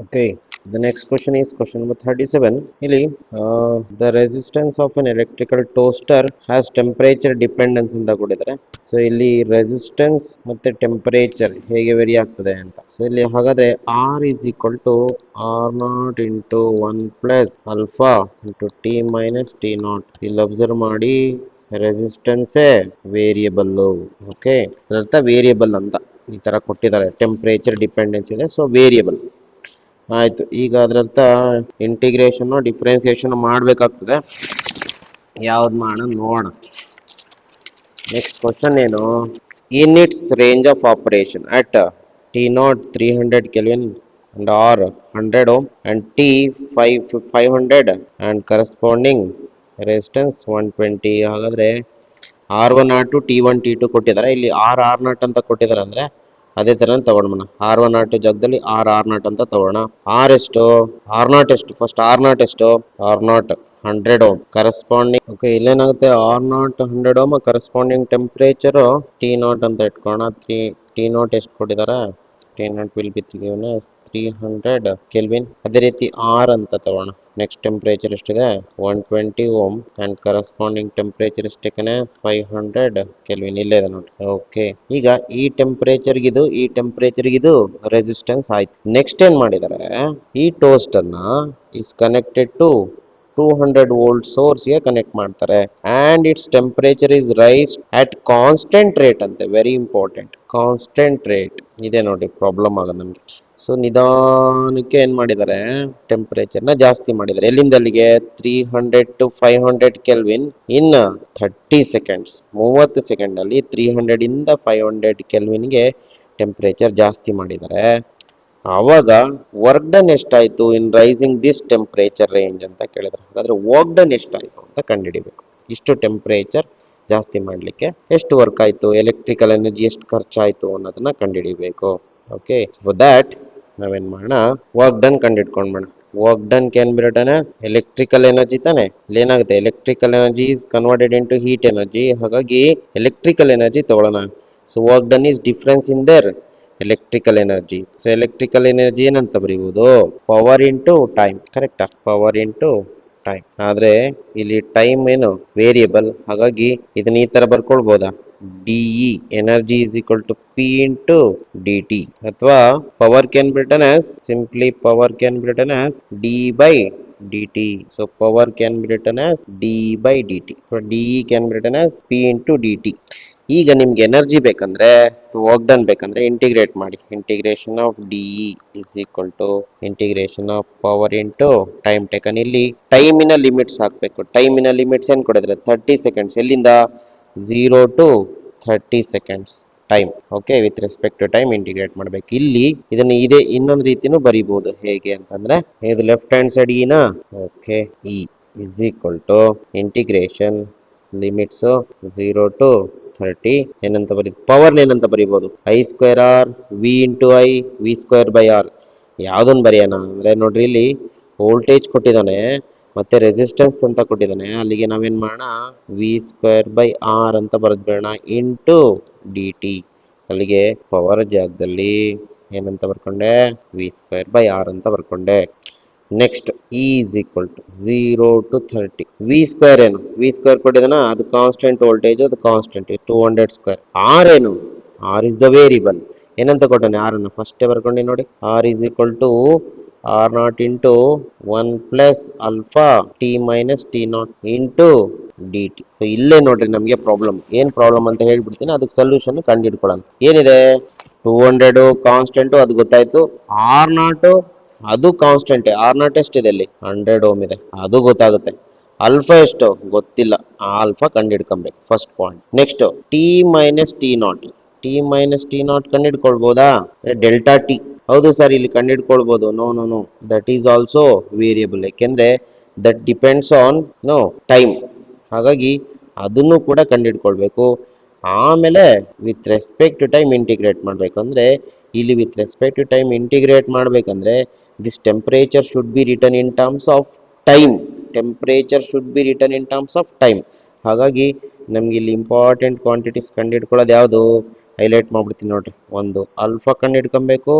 Okay, the next question is question number 37. Ili, the resistance of an electrical toaster has temperature dependence ಅಂತ ಕೊಟ್ಟಿದ್ದಾರೆ. So ಇಲ್ಲಿ resistance ಮತ್ತೆ temperature ಹೇಗೆ very ಆಗ್ತದೆ ಅಂತ. ಸೊ ಇಲ್ಲಿ ಹಾಗಾದ್ರೆ R is equal to R naught into 1 plus alpha into T minus T naught. ಇಲ್ಲಿ ಅಬ್ಸರ್ವ್ ಮಾಡಿ ರೆಸಿಸ್ಟೆನ್ಸೇ ವೇರಿಯಬಲ್ಲು. ಓಕೆ, ಅದರ್ಥ ವೇರಿಯಬಲ್ ಅಂತ ಈ ತರ ಕೊಟ್ಟಿದ್ದಾರೆ. ಟೆಂಪರೇಚರ್ ಡಿಪೆಂಡೆನ್ಸ್ ಇದೆ, ಸೊ ವೇರಿಯಬಲ್. ಆಯ್ತು, ಈಗ ಅದರರ್ಥ ಇಂಟಿಗ್ರೇಷನ್ ಡಿಫ್ರೆನ್ಸಿಯೇಷನ್ ಮಾಡಬೇಕಾಗ್ತದೆ. ಯಾವ್ದು ಮಾಡೋಣ ನೋಡೋಣ. ನೆಕ್ಸ್ಟ್ ಕ್ವಶನ್ ಏನು, in its range of operation at T not 300 kelvin and R 100 ohm and T 500 and corresponding resistance 120. ಹಾಗಾದ್ರೆ R1 R2 T1 T2 ಕೊಟ್ಟಿದ್ದಾರೆ. ಇಲ್ಲಿ R ನಾಟ್ ಅಂತ ಕೊಟ್ಟಿದ್ದಾರೆ, ಅಂದ್ರೆ ಅದೇ ತರ ತಗೊಳ್ಳೋಣ. R1 R2 ಜಾಗದಲ್ಲಿ R ನಾಟ್ ಅಂತ ತಗೋಣ. ಆರ್ ಎಷ್ಟು, ಆರ್ ನಾಟ್ ಎಷ್ಟು, ಫಸ್ಟ್ ಆರ್ ನಾಟ್ ಎಷ್ಟು, R naught 100 ohm corresponding. Okay, ಇಲ್ಲೇನಾಗುತ್ತೆ, R naught 100 ohm corresponding temperature T naught ಅಂತ ಇಟ್ಕೋಣ. ಟಿ ನಾಟ್ ಎಷ್ಟು ಕೊಟ್ಟಿದ್ದಾರೆ, T naught will be 300 kelvin. ಅದೇ ರೀತಿ ಆರ್ ಅಂತ ತಗೋಣ. ನೆಕ್ಸ್ಟ್ ಟೆಂಪರೇಚರ್ ಎಷ್ಟಿದೆ, 120 ಓಮ್ ಅಂಡ್ ಕರೆಸ್ಪಾಂಡಿಂಗ್ ಟೆಂಪರೇಚರ್ ಎಷ್ಟಕ್ಕೆ 500 ಕೆಲ್ವಿನ್. ಇಲ್ಲೇ ಇದೆ ನೋಡಿ. ಓಕೆ, ಈಗ ಈ ಟೆಂಪರೇಚರ್ಗಿದು ಈ ಟೆಂಪರೇಚರ್ಗಿದು ರೆಸಿಸ್ಟೆನ್ಸ್ ಆಯ್ತು. ನೆಕ್ಸ್ಟ್ ಏನ್ ಮಾಡಿದ್ದಾರೆ, ಈ ಟೋಸ್ಟ್ ಅನ್ನ is connected to 200 volt source ಗೆ ಕನೆಕ್ಟ್ ಮಾಡ್ತಾರೆ. And its temperature is rise at constant rate ಅಂತೆ. ವೆರಿ ಇಂಪಾರ್ಟೆಂಟ್, ಕಾನ್ಸ್ಟೆಂಟ್ ರೇಟ್ ಇದೆ ನೋಡಿ ಪ್ರಾಬ್ಲಮ್ ಆಗೋದು ನಮಗೆ. ಸೊ ನಿಧಾನಕ್ಕೆ ಏನ್ ಮಾಡಿದ್ದಾರೆ, ಟೆಂಪರೇಚರ್ನ ಜಾಸ್ತಿ ಮಾಡಿದ್ದಾರೆ. ಎಲ್ಲಿಂದ ಅಲ್ಲಿಗೆ, 300 to 500 kelvin in 30 seconds. 30 second ಅಲ್ಲಿ 300 ಇಂದ 500 ಕೆಲ್ವಿನ್ಗೆ ಟೆಂಪರೇಚರ್ ಜಾಸ್ತಿ ಮಾಡಿದ್ದಾರೆ. ಆವಾಗ ವರ್ಕ್ ಡನ್ ಎಷ್ಟಾಯ್ತು ಇನ್ ರೈಸಿಂಗ್ ದಿಸ್ ಟೆಂಪರೇಚರ್ ರೇಂಜ್ ಅಂತ ಕೇಳಿದ್ರೆ, ಹಾಗಾದ್ರೆ ವರ್ಕ್ ಡನ್ ಎಷ್ಟಾಯ್ತು ಅಂತ ಕಂಡುಹಿಡಿಬೇಕು. ಇಷ್ಟು ಟೆಂಪರೇಚರ್ ಜಾಸ್ತಿ ಮಾಡಲಿಕ್ಕೆ ಎಷ್ಟು ವರ್ಕ್ ಆಯ್ತು, ಎಲೆಕ್ಟ್ರಿಕಲ್ ಎನರ್ಜಿ ಎಷ್ಟು ಖರ್ಚಾಯ್ತು ಅನ್ನೋದನ್ನ ಕಂಡುಹಿಡಿಬೇಕು. ಓಕೆ, ಫಾರ್ ದ್ಯಾಟ್ ನಾವೇನ್ ಮಾಡೋಣ, ವರ್ಕ್ ಡನ್ ಕಂಡುಹಿಡ್ಕೊಂಡ್ಬೇಡ. Work done can be written as electrical energy ತಾನೆ. ಏನಾಗುತ್ತೆ, electrical energy is converted into heat energy. ಹಾಗಾಗಿ ಎಲೆಕ್ಟ್ರಿಕಲ್ ಎನರ್ಜಿ ತಗೊಳ್ಳೋಣ. So work done is difference in their electrical energy. So electrical energy ಏನಂತ ಬರೀಬಹುದು, power into time. ಕರೆಕ್ಟಾ, power into time. ಆದ್ರೆ ಇಲ್ಲಿ time ಏನು ವೇರಿಯಬಲ್, ಹಾಗಾಗಿ ಇದನ್ನ ಈ ತರ ಬರ್ಕೊಳ್ಬೋದಾ, D E energy is equal to P into D T. ಅಥವಾ power can be written as simply power can be written as D by dt. So power can be written as d by dt. So de can be written as p into dt. ಈಗ ನಿಮ್ಗೆ energy ಬೇಕಂದ್ರೆ, work done ಬೇಕಂದ್ರೆ integrate ಮಾಡಿ. Integration of D is equal to integration of power into time taken. ಇಲ್ಲಿ ಟೈಮಿನ limits ಹಾಕಬೇಕು. ಟೈಮಿನ limits ಏನ್ ಕೊಡಿದ್ರೆ 30 seconds. ಎಲ್ಲಿಂದ 0 to 30 seconds time. Okay, with respect to time integrate ಮಾಡಬೇಕು. ಇಲ್ಲಿ ಇದನ್ನ ಇದೇ ಇನ್ನೊಂದು ರೀತಿನೂ ಬರೀಬಹುದು. ಹೇಗೆ ಅಂತಂದ್ರೆ, ಇದು ಲೆಫ್ಟ್ ಹ್ಯಾಂಡ್ ಸೈಡ್ ಇನ, okay, E is equal to integration limits 0 to 30 ಏನಂತ ಬರೀ, ಪವರ್ ಏನಂತ ಬರೀಬಹುದು, I square R V into I V square by R. ಯಾವ್ದೊಂದು ಬರೆಯೋಣ ಅಂದ್ರೆ ನೋಡ್ರಿ, ಇಲ್ಲಿ ವೋಲ್ಟೇಜ್ ಕೊಟ್ಟಿದ್ದಾನೆ ಮತ್ತೆ ರೆಸಿಸ್ಟೆನ್ಸ್ ಅಂತ ಕೊಟ್ಟಿದ್ದಾನೆ. ಅಲ್ಲಿಗೆ ನಾವೇನ್ ಮಾಡೋಣ, ವಿ ಸ್ಕ್ವೇರ್ ಬೈ ಆರ್ ಅಂತ ಬರೆದ್ಬೇಡ ಇಂಟು ಡಿ ಟಿ. ಅಲ್ಲಿಗೆ ಪವರ್ ಜಾಗದಲ್ಲಿ ಏನಂತ ಬರ್ಕೊಂಡೆ, ವಿ ಸ್ಕ್ವೇರ್ ಬೈ ಆರ್ ಅಂತ ಬರ್ಕೊಂಡೆ. Next E is equal to 0 to 30. V square ಏನು, ವಿ ಸ್ಕ್ವೇರ್ ಕೊಟ್ಟಿದ್ದಾನ, ಅದು ಕಾನ್ಸ್ಟೆಂಟ್ ವೋಲ್ಟೇಜ್, ಅದು ಕಾನ್ಸ್ಟೆಂಟ್ 200 ಸ್ಕ್ವೇರ್. ಆರ್ ಏನು, ಆರ್ ಇಸ್ ದ ವೇರಿಯಬಲ್. ಏನಂತ ಕೊಟ್ಟಾನೆ, ಆರ್ ಅನ್ನು ಫಸ್ಟೇ ಬರ್ಕೊಂಡಿ ನೋಡಿ. R is equal to R naught into 1 plus alpha T minus T naught into D T. So ಇಲ್ಲೇ ನೋಡ್ರಿ ನಮಗೆ ಪ್ರಾಬ್ಲಮ್. ಏನ್ ಪ್ರಾಬ್ಲಮ್ ಅಂತ ಹೇಳ್ಬಿಡ್ತೀನಿ, ಅದಕ್ಕೆ ಸೊಲ್ಯೂಷನ್ ಕಂಡುಹಿಡ್ಕೊಳ್ಳೋಣ. ಏನಿದೆ, 200 ಕಾನ್ಸ್ಟೆಂಟ್ ಅದು ಗೊತ್ತಾಯ್ತು. ಆರ್ ನಾಟ್ ಅದು ಕಾನ್ಸ್ಟೆಂಟ್. ಆರ್ ನಾಟ್ ಎಷ್ಟಿದೆ ಅಲ್ಲಿ, 100 ಓಮ್ ಇದೆ, ಅದು ಗೊತ್ತಾಗುತ್ತೆ. ಅಲ್ಫಾ ಎಷ್ಟು ಗೊತ್ತಿಲ್ಲ, ಆ ಅಲ್ಫಾ ಕಂಡುಹಿಡ್ಕೊಬೇಕು, first point. Next T minus T naught. T minus T naught ಕಂಡುಹಿಡ್ಕೊಳ್ಬೋದಾ, ಡೆಲ್ಟಾ ಟಿ. ಹೌದು ಸರ್, ಇಲ್ಲಿ ಕಂಡುಹಿಡ್ಕೊಳ್ಬಹುದು. No no no, that is also variable. ಯಾಕೆಂದ್ರೆ that depends on no time. ಹಾಗಾಗಿ ಅದನ್ನು ಕೂಡ ಕಂಡುಹಿಡ್ಕೊಳ್ಬೇಕು. ಆಮೇಲೆ with respect to time integrate ಮಾಡಬೇಕು. ಅಂದ್ರೆ ಇಲ್ಲಿ with respect to time integrate ಮಾಡಬೇಕಂದ್ರೆ this temperature should be return in terms of time. Temperature should be return in terms of time. ಹಾಗಾಗಿ ನಮ್ಗೆ ಇಲ್ಲಿ ಇಂಪಾರ್ಟೆಂಟ್ ಕ್ವಾಂಟಿಟೀಸ್ ಕಂಡುಹಿಡ್ಕೊಳ್ಳೋದು ಯಾವುದು, ಹೈಲೈಟ್ ಮಾಡ್ಬಿಡ್ತೀನಿ ನೋಡ್ರಿ. ಒಂದು ಅಲ್ಫಾ ಕಂಡುಹಿಡ್ಕೊಬೇಕು,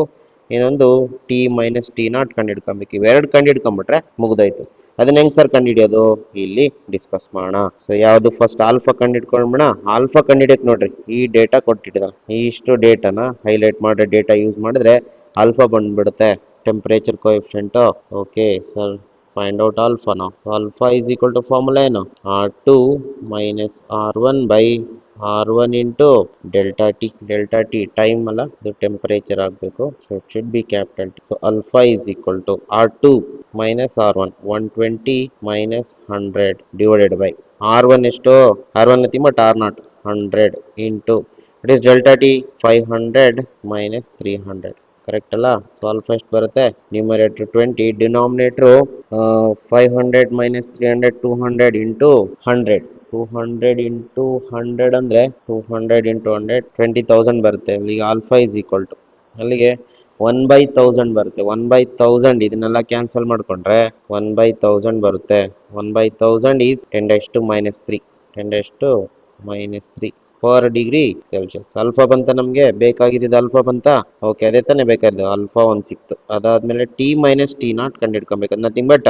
ಇನ್ನೊಂದು ಟಿ ಮೈನಸ್ ಟಿ ನಾಟ್ ಕಂಡು ಇವೆರಡು ಕಂಡು ಹಿಡ್ಕೊಂಡ್ಬಿಟ್ರೆ ಮುಗ್ದೋಯ್ತು. ಅದನ್ನ ಹೆಂಗ್ ಸರ್ ಕಂಡುಹಿಡಿಯೋದು ಇಲ್ಲಿ ಡಿಸ್ಕಸ್ ಮಾಡೋಣ. ಸೊ ಯಾವುದು ಫಸ್ಟ್ ಆಲ್ಫಾ ಕಂಡುಹಿಡ್ಕೊಂಡ್ಬಿಡ. ಆಲ್ಫಾ ಕಂಡುಹಿಡಿಯಕ್ ನೋಡ್ರಿ ಈ ಡೇಟಾ ಕೊಟ್ಟಿದ್ದಾನೆ, ಇಷ್ಟು ಡೇಟಾನ ಹೈಲೈಟ್ ಮಾಡೋ ಡೇಟಾ ಯೂಸ್ ಮಾಡಿದ್ರೆ ಆಲ್ಫಾ ಬಂದ್ಬಿಡುತ್ತೆ. Temperature coefficient. Okay sir, find out alpha now. So alpha is equal to formula ಏನು R2 minus R1 by R1 into delta T. Delta T time ಅಲ್ಲ, ಇದು ಟೆಂಪರೇಚರ್ ಆಗಬೇಕು. So it should be capital T. So alpha is equal to R2 minus R1 120 minus 100 divided by R1 ಎಷ್ಟು, R1 nothing but R0 100 into it is delta T 500 minus 300. Correct ಅಲ್ಲ. So alpha ಎಷ್ಟು ಬರುತ್ತೆ, numerator 20, denominator 500 minus 300 200 into 100. 200 into 100 ಅಂದರೆ 200 into 100 20,000 ಬರುತ್ತೆ. ಅಲ್ಲಿಗೆ alpha is equal to ಅಲ್ಲಿಗೆ 1/1000 ಬರುತ್ತೆ. 1/1000 ಇದನ್ನೆಲ್ಲ ಕ್ಯಾನ್ಸಲ್ ಮಾಡಿಕೊಂಡ್ರೆ 1/1000 ಬರುತ್ತೆ. 1/1000 is 10⁻³ 10⁻³ per degree Celsius. Alpha ಬಂತ, ನಮಗೆ ಬೇಕಾಗಿದ್ದು ಆಲ್ಫಾ ಬಂತ. ಓಕೆ, ಅದೇ ತಾನೇ ಬೇಕಾದ್ದು, ಆಲ್ಫಾ ಒಂದು ಸಿಕ್ತು. ಅದಾದ್ಮೇಲೆ ಟಿ ಮೈನಸ್ ಟಿ ನಾಟ್ ಕಂಡುಹಿಡ್ಕೊಬೇಕು. Nothing but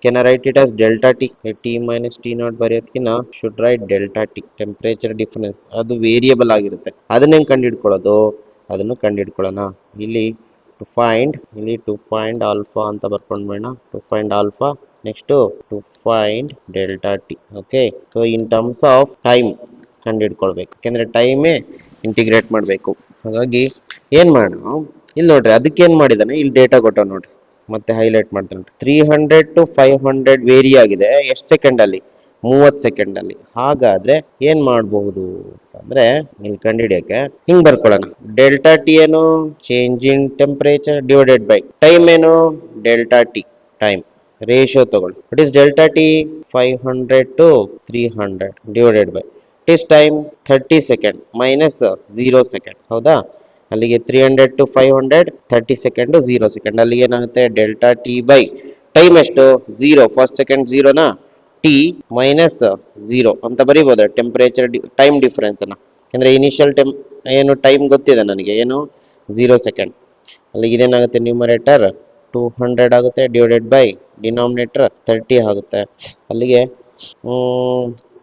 can I write it as delta T. T minus T naught ಬರೆಯೋದಕ್ಕಿಂತ should write delta T, temperature difference. ಅದು ವೇರಿಯಬಲ್ ಆಗಿರುತ್ತೆ. ಅದನ್ನ ಹೆಂಗೆ ಕಂಡುಹಿಡ್ಕೊಳ್ಳೋದು, ಅದನ್ನು ಕಂಡುಹಿಡ್ಕೊಳ್ಳೋಣ. ಇಲ್ಲಿ ಟು ಫೈಂಡ್ ಆಲ್ಫಾ ಅಂತ ಬರ್ಕೊಂಡ್ಬೇಡ. To find alpha, next to find delta T. Okay, so in terms of time ಕಂಡುಹಿಡ್ಕೊಳ್ಬೇಕು, ಯಾಕೆಂದ್ರೆ ಟೈಮೇ ಇಂಟಿಗ್ರೇಟ್ ಮಾಡಬೇಕು. ಹಾಗಾಗಿ ಏನ್ ಮಾಡೋಣ, ಇಲ್ಲಿ ನೋಡ್ರಿ ಅದಕ್ಕೆ ಏನ್ ಮಾಡಿದಾನೆ, ಇಲ್ಲಿ ಡೇಟಾ ಕೊಟ್ಟ ನೋಡ್ರಿ, ಮತ್ತೆ ಹೈಲೈಟ್ ಮಾಡ್ತಾನೆ. 300 to 500 ವೇರಿ ಆಗಿದೆ ಎಷ್ಟು ಸೆಕೆಂಡ್ ಅಲ್ಲಿ, 30 ಸೆಕೆಂಡ್ ಅಲ್ಲಿ. ಹಾಗಾದ್ರೆ ಏನ್ ಮಾಡಬಹುದು ಅಂದ್ರೆ ಇಲ್ಲಿ ಕಂಡುಹಿಡಿಯಕ್ಕೆ ಹಿಂಗ್ ಬರ್ಕೊಳ್ಳೋಣ. ಡೆಲ್ಟಾ ಟಿ ಏನು, change in temperature divided by time ಏನು, ಡೆಲ್ಟಾ ಟಿ ಟೈಮ್. ರೇಷಿಯೋ ತಗೊಳ್ಳಿ. It is delta T 500 to 300 divided by it is time 30 second minus 0 second. ಹೌದಾ, ಅಲ್ಲಿಗೆ 300 to 500 30 ಸೆಕೆಂಡ್ 0 ಸೆಕೆಂಡ್. ಅಲ್ಲಿಗೆ ಏನಾಗುತ್ತೆ, ಡೆಲ್ಟಾ ಟಿ ಬೈ ಟೈಮ್ ಎಷ್ಟು 0, first second 0ನ T minus 0 ಅಂತ ಬರೀಬಹುದು. Temperature time difference ಅನ್ನ, ಯಾಕಂದ್ರೆ initial ಏನು ಟೈಮ್ ಗೊತ್ತಿದೆ ನನಗೆ, ಏನು 0 ಸೆಕೆಂಡ್. ಅಲ್ಲಿಗೆ ಇದೇನಾಗುತ್ತೆ, ನ್ಯೂಮರೇಟರ್ 200 ಆಗುತ್ತೆ ಡಿವೈಡೆಡ್ ಬೈ ಡಿನಾಮಿನೇಟರ್ 30 ಆಗುತ್ತೆ. ಅಲ್ಲಿಗೆ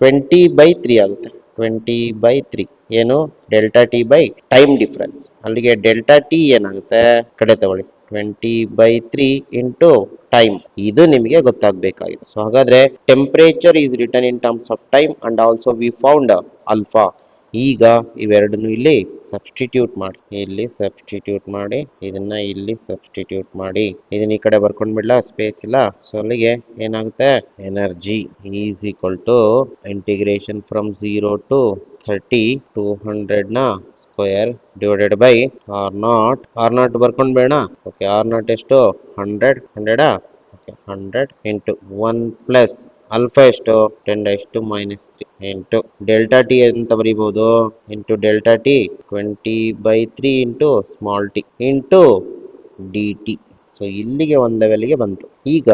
20/3 ಆಗುತ್ತೆ. 20/3 ಏನು, delta T by time difference. ಅಲ್ಲಿಗೆ ಡೆಲ್ಟಾ ಟಿ ಏನಾಗುತ್ತೆ, ಕಡೆ ತಗೊಳ್ಳಿ, 20/3 ಇಂಟು ಟೈಮ್. ಇದು ನಿಮಗೆ ಗೊತ್ತಾಗಬೇಕಾಗಿದೆ. ಸೊ ಹಾಗಾದ್ರೆ temperature is return in terms of time and also we found alpha. ಈಗ ಇವೆರಡನ್ನು ಇಲ್ಲಿ ಸಬ್ಸ್ಟಿಟ್ಯೂಟ್ ಮಾಡಿ, ಇಲ್ಲಿ ಸಬ್ಸ್ಟಿಟ್ಯೂಟ್ ಮಾಡಿ, ಇದನ್ನ ಇಲ್ಲಿ ಸಬ್ಸ್ಟಿಟ್ಯೂಟ್ ಮಾಡಿ, ಇದನ್ನ ಈ ಕಡೆ ಬರ್ಕೊಂಡ್ಬಿಡ್ಲಾ, ಸ್ಪೇಸ್ ಇಲ್ಲ. ಸೊ ಅಲ್ಲಿಗೆ ಏನಾಗುತ್ತೆ, energy is equal to integration from 0 to 30 200 ನ square divided by R naught ಬರ್ಕೊಂಡ್ಬೇಡ. ಓಕೆ, ಆರ್ ನಾಟ್ ಎಷ್ಟು 100 ಓಕೆ 100 ಇಂಟು 1 ಪ್ಲಸ್ ಆಲ್ಫಾ ಎಷ್ಟು 10⁻³ ಇಂಟು ಡೆಲ್ಟಾ ಟಿ ಅಂತ ಬರೀಬಹುದು, into delta T 20/3 into small T into D T. So ಇಲ್ಲಿಗೆ ಒಂದ್ ಲೆವೆಲ್ಗೆ ಬಂತು. ಈಗ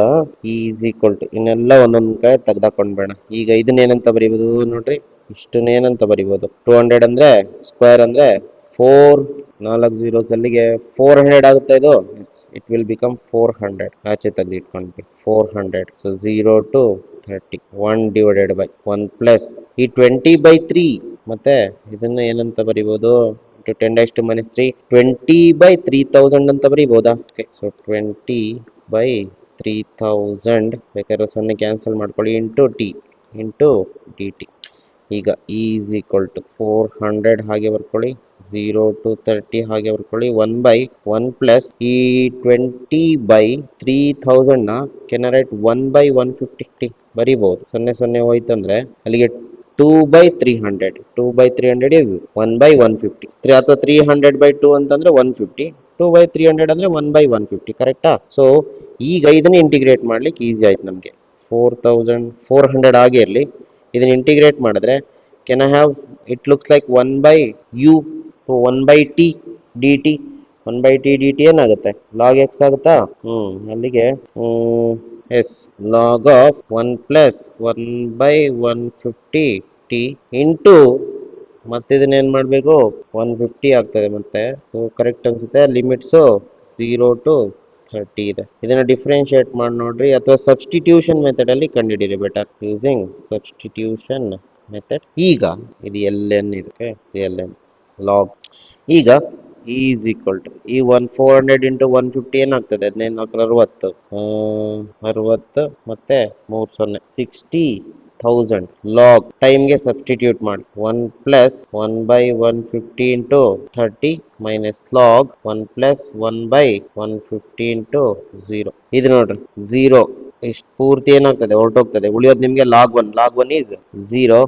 ಈಸ್ ಈಕ್ವಲ್ ಟು ಇನ್ನೆಲ್ಲ ಒಂದೊಂದ್ ಕಡೆ ತೆಗ್ದಾಕೊಂಡ್ಬೇಡ. ಈಗ ಇದನ್ನೇನಂತ ಬರೀಬಹುದು ನೋಡ್ರಿ, ಇಷ್ಟನ್ನೇನಂತ ಬರೀಬಹುದು, 200 ಅಂದ್ರೆ ಸ್ಕ್ವೇರ್ ಅಂದ್ರೆ 4 zeros ಅಲ್ಲಿಗೆ 400 ಆಗುತ್ತೆ. ಇದು ಇಟ್ ವಿಲ್ ಬಿಕಮ್ 400. ಆಚೆ ತೆಗೆದು ಇಟ್ಕೊಂಡ್ವಿ 400. So 0 to 30 1 divided by 1 plus ಈ 20/3 ಮತ್ತೆ ಇದನ್ನ ಏನಂತ ಬರೀಬಹುದು, 10⁻³ 20/3000 ಅಂತ ಬರೀಬಹುದಾ. ಸೊ 20/3000 ಬೇಕಾದ್ರೆ 0 ಕ್ಯಾನ್ಸಲ್ ಮಾಡ್ಕೊಳ್ಳಿ, into T into D T. ಈಗ ಈಸ್ ಈಕ್ವಲ್ ಟು 400 ಹಾಗೆ ಬರ್ಕೊಳ್ಳಿ, 0 to 30 ಹಾಗೆ ಬರ್ಕೊಳ್ಳಿ, 1/1 ಪ್ಲಸ್ ಈ 20/3000 ನ ಕೆನ್ ರೈಟ್ 1/150 ಬರೀಬಹುದು. 0 ಹೋಯ್ತಂದ್ರೆ ಅಲ್ಲಿಗೆ 2/300. 2/300 ಇಸ್ 1/150. ಅಥವಾ 300/2 ಅಂತಂದ್ರೆ 150. 2/300 ಅಂದ್ರೆ 1/150. ಕರೆಕ್ಟಾ. ಸೊ ಈಗ ಇದನ್ನ ಇಂಟಿಗ್ರೇಟ್ ಮಾಡ್ಲಿಕ್ಕೆ ಈಸಿ ಆಯ್ತು ನಮ್ಗೆ. 400 ಹಾಗೆ ಇರಲಿ, ಇದನ್ನ ಇಂಟಿಗ್ರೇಟ್ ಮಾಡಿದ್ರೆ can I have, it looks like 1/u 1/t dt. 1/t dt ಏನಾಗುತ್ತೆ, ಲಾಗ್ ಎಕ್ಸ್ ಆಗುತ್ತಾ. ಅಲ್ಲಿಗೆ S log of 1 plus 1/150 T into ಮತ್ತೆ ಇದನ್ನ ಏನ್ ಮಾಡಬೇಕು 150 ಆಗ್ತದೆ ಮತ್ತೆ. ಸೊ ಕರೆಕ್ಟ್ ಅನ್ಸುತ್ತೆ. ಲಿಮಿಟ್ಸು 0 to 30 ಇದೆ. ಇದನ್ನ ಡಿಫ್ರೆನ್ಶಿಯೇಟ್ ಮಾಡಿ ನೋಡ್ರಿ, ಅಥವಾ ಸಬ್ಸ್ಟಿಟ್ಯೂಷನ್ ಮೆಥಡ್ ಅಲ್ಲಿ ಕಂಡುಹಿಡಿರಿ ಬೆಟರ್, ಯೂಸಿಂಗ್ ಸಬ್ಸ್ಟಿಟ್ಯೂಷನ್ ಮೆಥಡ್. ಈಗ ಇದು ln ಇದಕ್ಕೆ ln ಲಾಗ್. ಈಗ ಈಸ್ ಈಕ್ವಲ್ ಟು ಈ 400 ಇಂಟು 150 ಏನಾಗ್ತದೆ? 15 60 ಮತ್ತೆ 3 60,000 ಲಾಗ್ ಟೈಮ್ಗೆ ಸಬ್ಸ್ಟಿಟ್ಯೂಟ್ ಮಾಡಿ. 1 plus 1 by 150 into 30 minus log 1 plus 1 by 150 into 0. ಇದು ನೋಡ್ರಿ 0 ಇಷ್ಟು ಪೂರ್ತಿ ಏನಾಗ್ತದೆ? ಹೊರಟೋಗ್ತದೆ. ಉಳಿಯೋದು ನಿಮಗೆ ಲಾಗ್ ಒನ್ ಈಸ್ 0.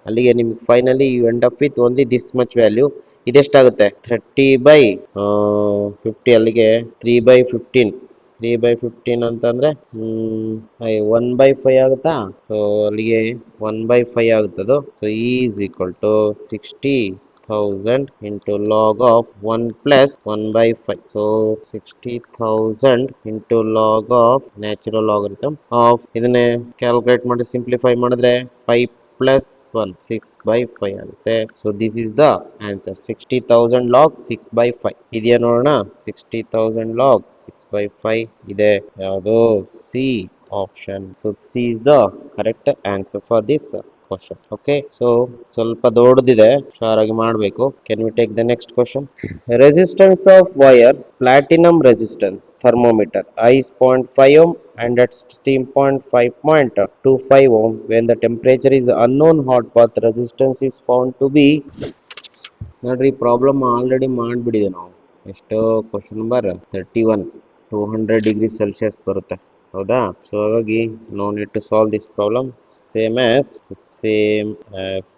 ಅಲ್ಲಿಗೆ ನಿಮ್ಗೆ finally you end up with only this much value. ಇದೆಷ್ಟಾಗುತ್ತೆ? 30/50, ಅಲ್ಲಿಗೆ 3/15. 3/15 ಅಂತಂದ್ರೆ 1/5 ಆಗುತ್ತಾ? ಸೊ ಅಲ್ಲಿಗೆ 1/5 ಆಗುತ್ತದು. So is equal to 60,000 into log of 1 plus 1/5. So 60,000 into log of natural logarithm of, ಇದನ್ನೇ ಕ್ಯಾಲ್ಕುಲೇಟ್ ಮಾಡಿ ಸಿಂಪ್ಲಿಫೈ ಮಾಡಿದ್ರೆ 5 ಪ್ಲಸ್ 1 6/5 ಆಗುತ್ತೆ. So this is the answer. 60,000 log 6/5 ಇದೆಯಾ ನೋಡೋಣ. 60,000 ಲಾಗ್ 6/5 ಇದೆ. ಯಾವುದು? C option. So C is the correct answer for this question. Okay, so ಸ್ವಲ್ಪ ದೊಡ್ಡದಿದೆ, ಹುಷಾರಾಗಿ ಮಾಡಬೇಕು. Can we take the next question? Resistance of wire, platinum resistance thermometer is 0.5 ohm and at 16.5.25 ohm when the temperature is unknown, hot bath resistance is found to be. ನೋಡ್ರಿ, problem already ಮಾಡಿಬಿಡಿದೆ ನಾವು. ಎಷ್ಟು? Question number 31. 200 degree Celsius ಬರುತ್ತೆ, ಹೌದಾ? So ಹಾಗಾಗಿ no need to solve this problem. Same as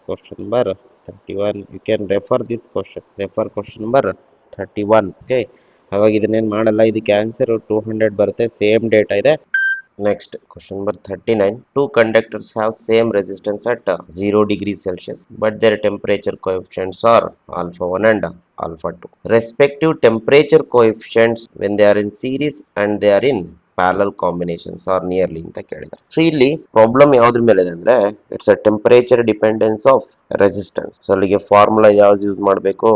question number 31. You can refer this question. Refer question number 31. Okay, ಹಾಗಾಗಿ ಇದನ್ನೇನು ಮಾಡಲ್ಲ. ಇದಕ್ಕೆ ಆನ್ಸರ್ 200 ಬರುತ್ತೆ. ಸೇಮ್ ಡೇಟಾ ಇದೆ. Next, question number 39. Two conductors have same resistance at 0 degrees Celsius, but their temperature coefficients are alpha 1 and alpha 2. Respective temperature coefficients when they are in series and they are in parallel combinations are nearly ಅಂತ ಕೇಳಿದ್ದಾರೆ. So ಇಲ್ಲಿ problem ಯಾವ್ದ್ರ ಮೇಲೆ ಇದೆ ಅಂದ್ರೆ, it's a temperature dependence of resistance. So ಅಲ್ಲಿಗೆ formula ಯಾವ್ದು use ಮಾಡಬೇಕು?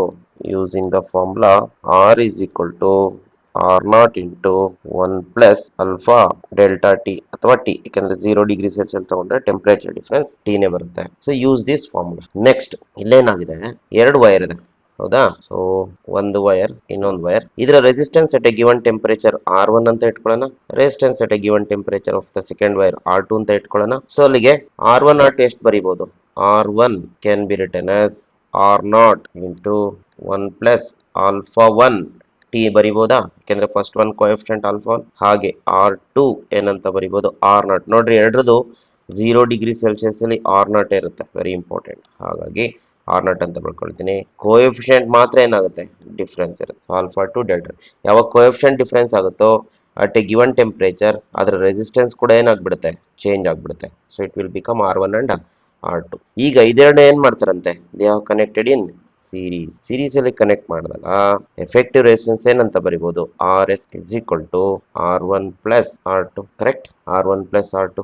Using the formula R is equal to R naught into 1 plus alpha delta T ಅಥವಾ ಟಿ, ಯಾಕಂದ್ರೆ 0 ಡಿಗ್ರಿ ಸೆಲ್ಸಿಯಸ್ ತಗೊಂಡ್ರೆ ಟೆಂಪರೇಚರ್ ಡಿಫರೆನ್ಸ್ ಟಿನೇ ಬರುತ್ತೆ. So use this formula. Next, ಇಲ್ಲೇನಾಗಿದೆ? 2 wire ಇದೆ, ಹೌದಾ? ಸೊ ಒಂದು ವೈರ್, ಇನ್ನೊಂದು ವೈರ್. ಇದರ resistance at a given temperature R1 ಅಂತ ಇಟ್ಕೊಳ್ಳೋಣ. Resistance at a given temperature of the second wire R2 ಅಂತ ಇಟ್ಕೊಳ್ಳೋಣ. ಸೊ ಅಲ್ಲಿಗೆ R1 R2 ಎಷ್ಟು ಬರೀಬಹುದು? R1 can be written as R0 into 1 plus alpha 1 T ಬರಿಬೋದಾ? ಯಾಕೆಂದ್ರೆ ಫಸ್ಟ್ ಒನ್ ಕೋಎಫಿಷಿಯಂಟ್ ಆಲ್ಫಾ 1. ಹಾಗೆ R2 ಏನಂತ ಬರಿಬಹುದು? R0. ನೋಡ್ರಿ, ಎರಡರದು 0 ಡಿಗ್ರಿ ಸೆಲ್ಸಿಯಸ್ ಅಲ್ಲಿ R0 ಇರುತ್ತೆ. Very important. ಹಾಗಾಗಿ R0 ಅಂತ ಬರ್ಕೊಳ್ತೀನಿ. ಕೋಎಫಿಷಿಯಂಟ್ ಮಾತ್ರ ಏನಾಗುತ್ತೆ? ಡಿಫ್ರೆನ್ಸ್ ಇರುತ್ತೆ. Alpha to delta. ಯಾವಾಗ ಕೋಎಫಿಷಿಯಂಟ್ ಡಿಫ್ರೆನ್ಸ್ ಆಗುತ್ತೋ ಅಟ್ ಎ ಗಿವನ್ ಟೆಂಪರೇಚರ್ ಅದರ ರೆಸಿಸ್ಟೆನ್ಸ್ ಕೂಡ ಏನಾಗ್ಬಿಡುತ್ತೆ? ಚೇಂಜ್ ಆಗ್ಬಿಡುತ್ತೆ. So it will become R1 and R2. ಈಗ ಇದೆರಡು ಏನ್ ಮಾಡ್ತಾರಂತೆ? They are connected in series ಅಲ್ಲಿ ಕನೆಕ್ಟ್ ಮಾಡಿದಾಗ ಎಫೆಕ್ಟಿವ್ ರೆಸಿಸ್ಟೆನ್ಸ್ ಏನಂತ ಬರಿಬಹುದು? RS is equal to R1 plus R2. Correct? R1 plus R2.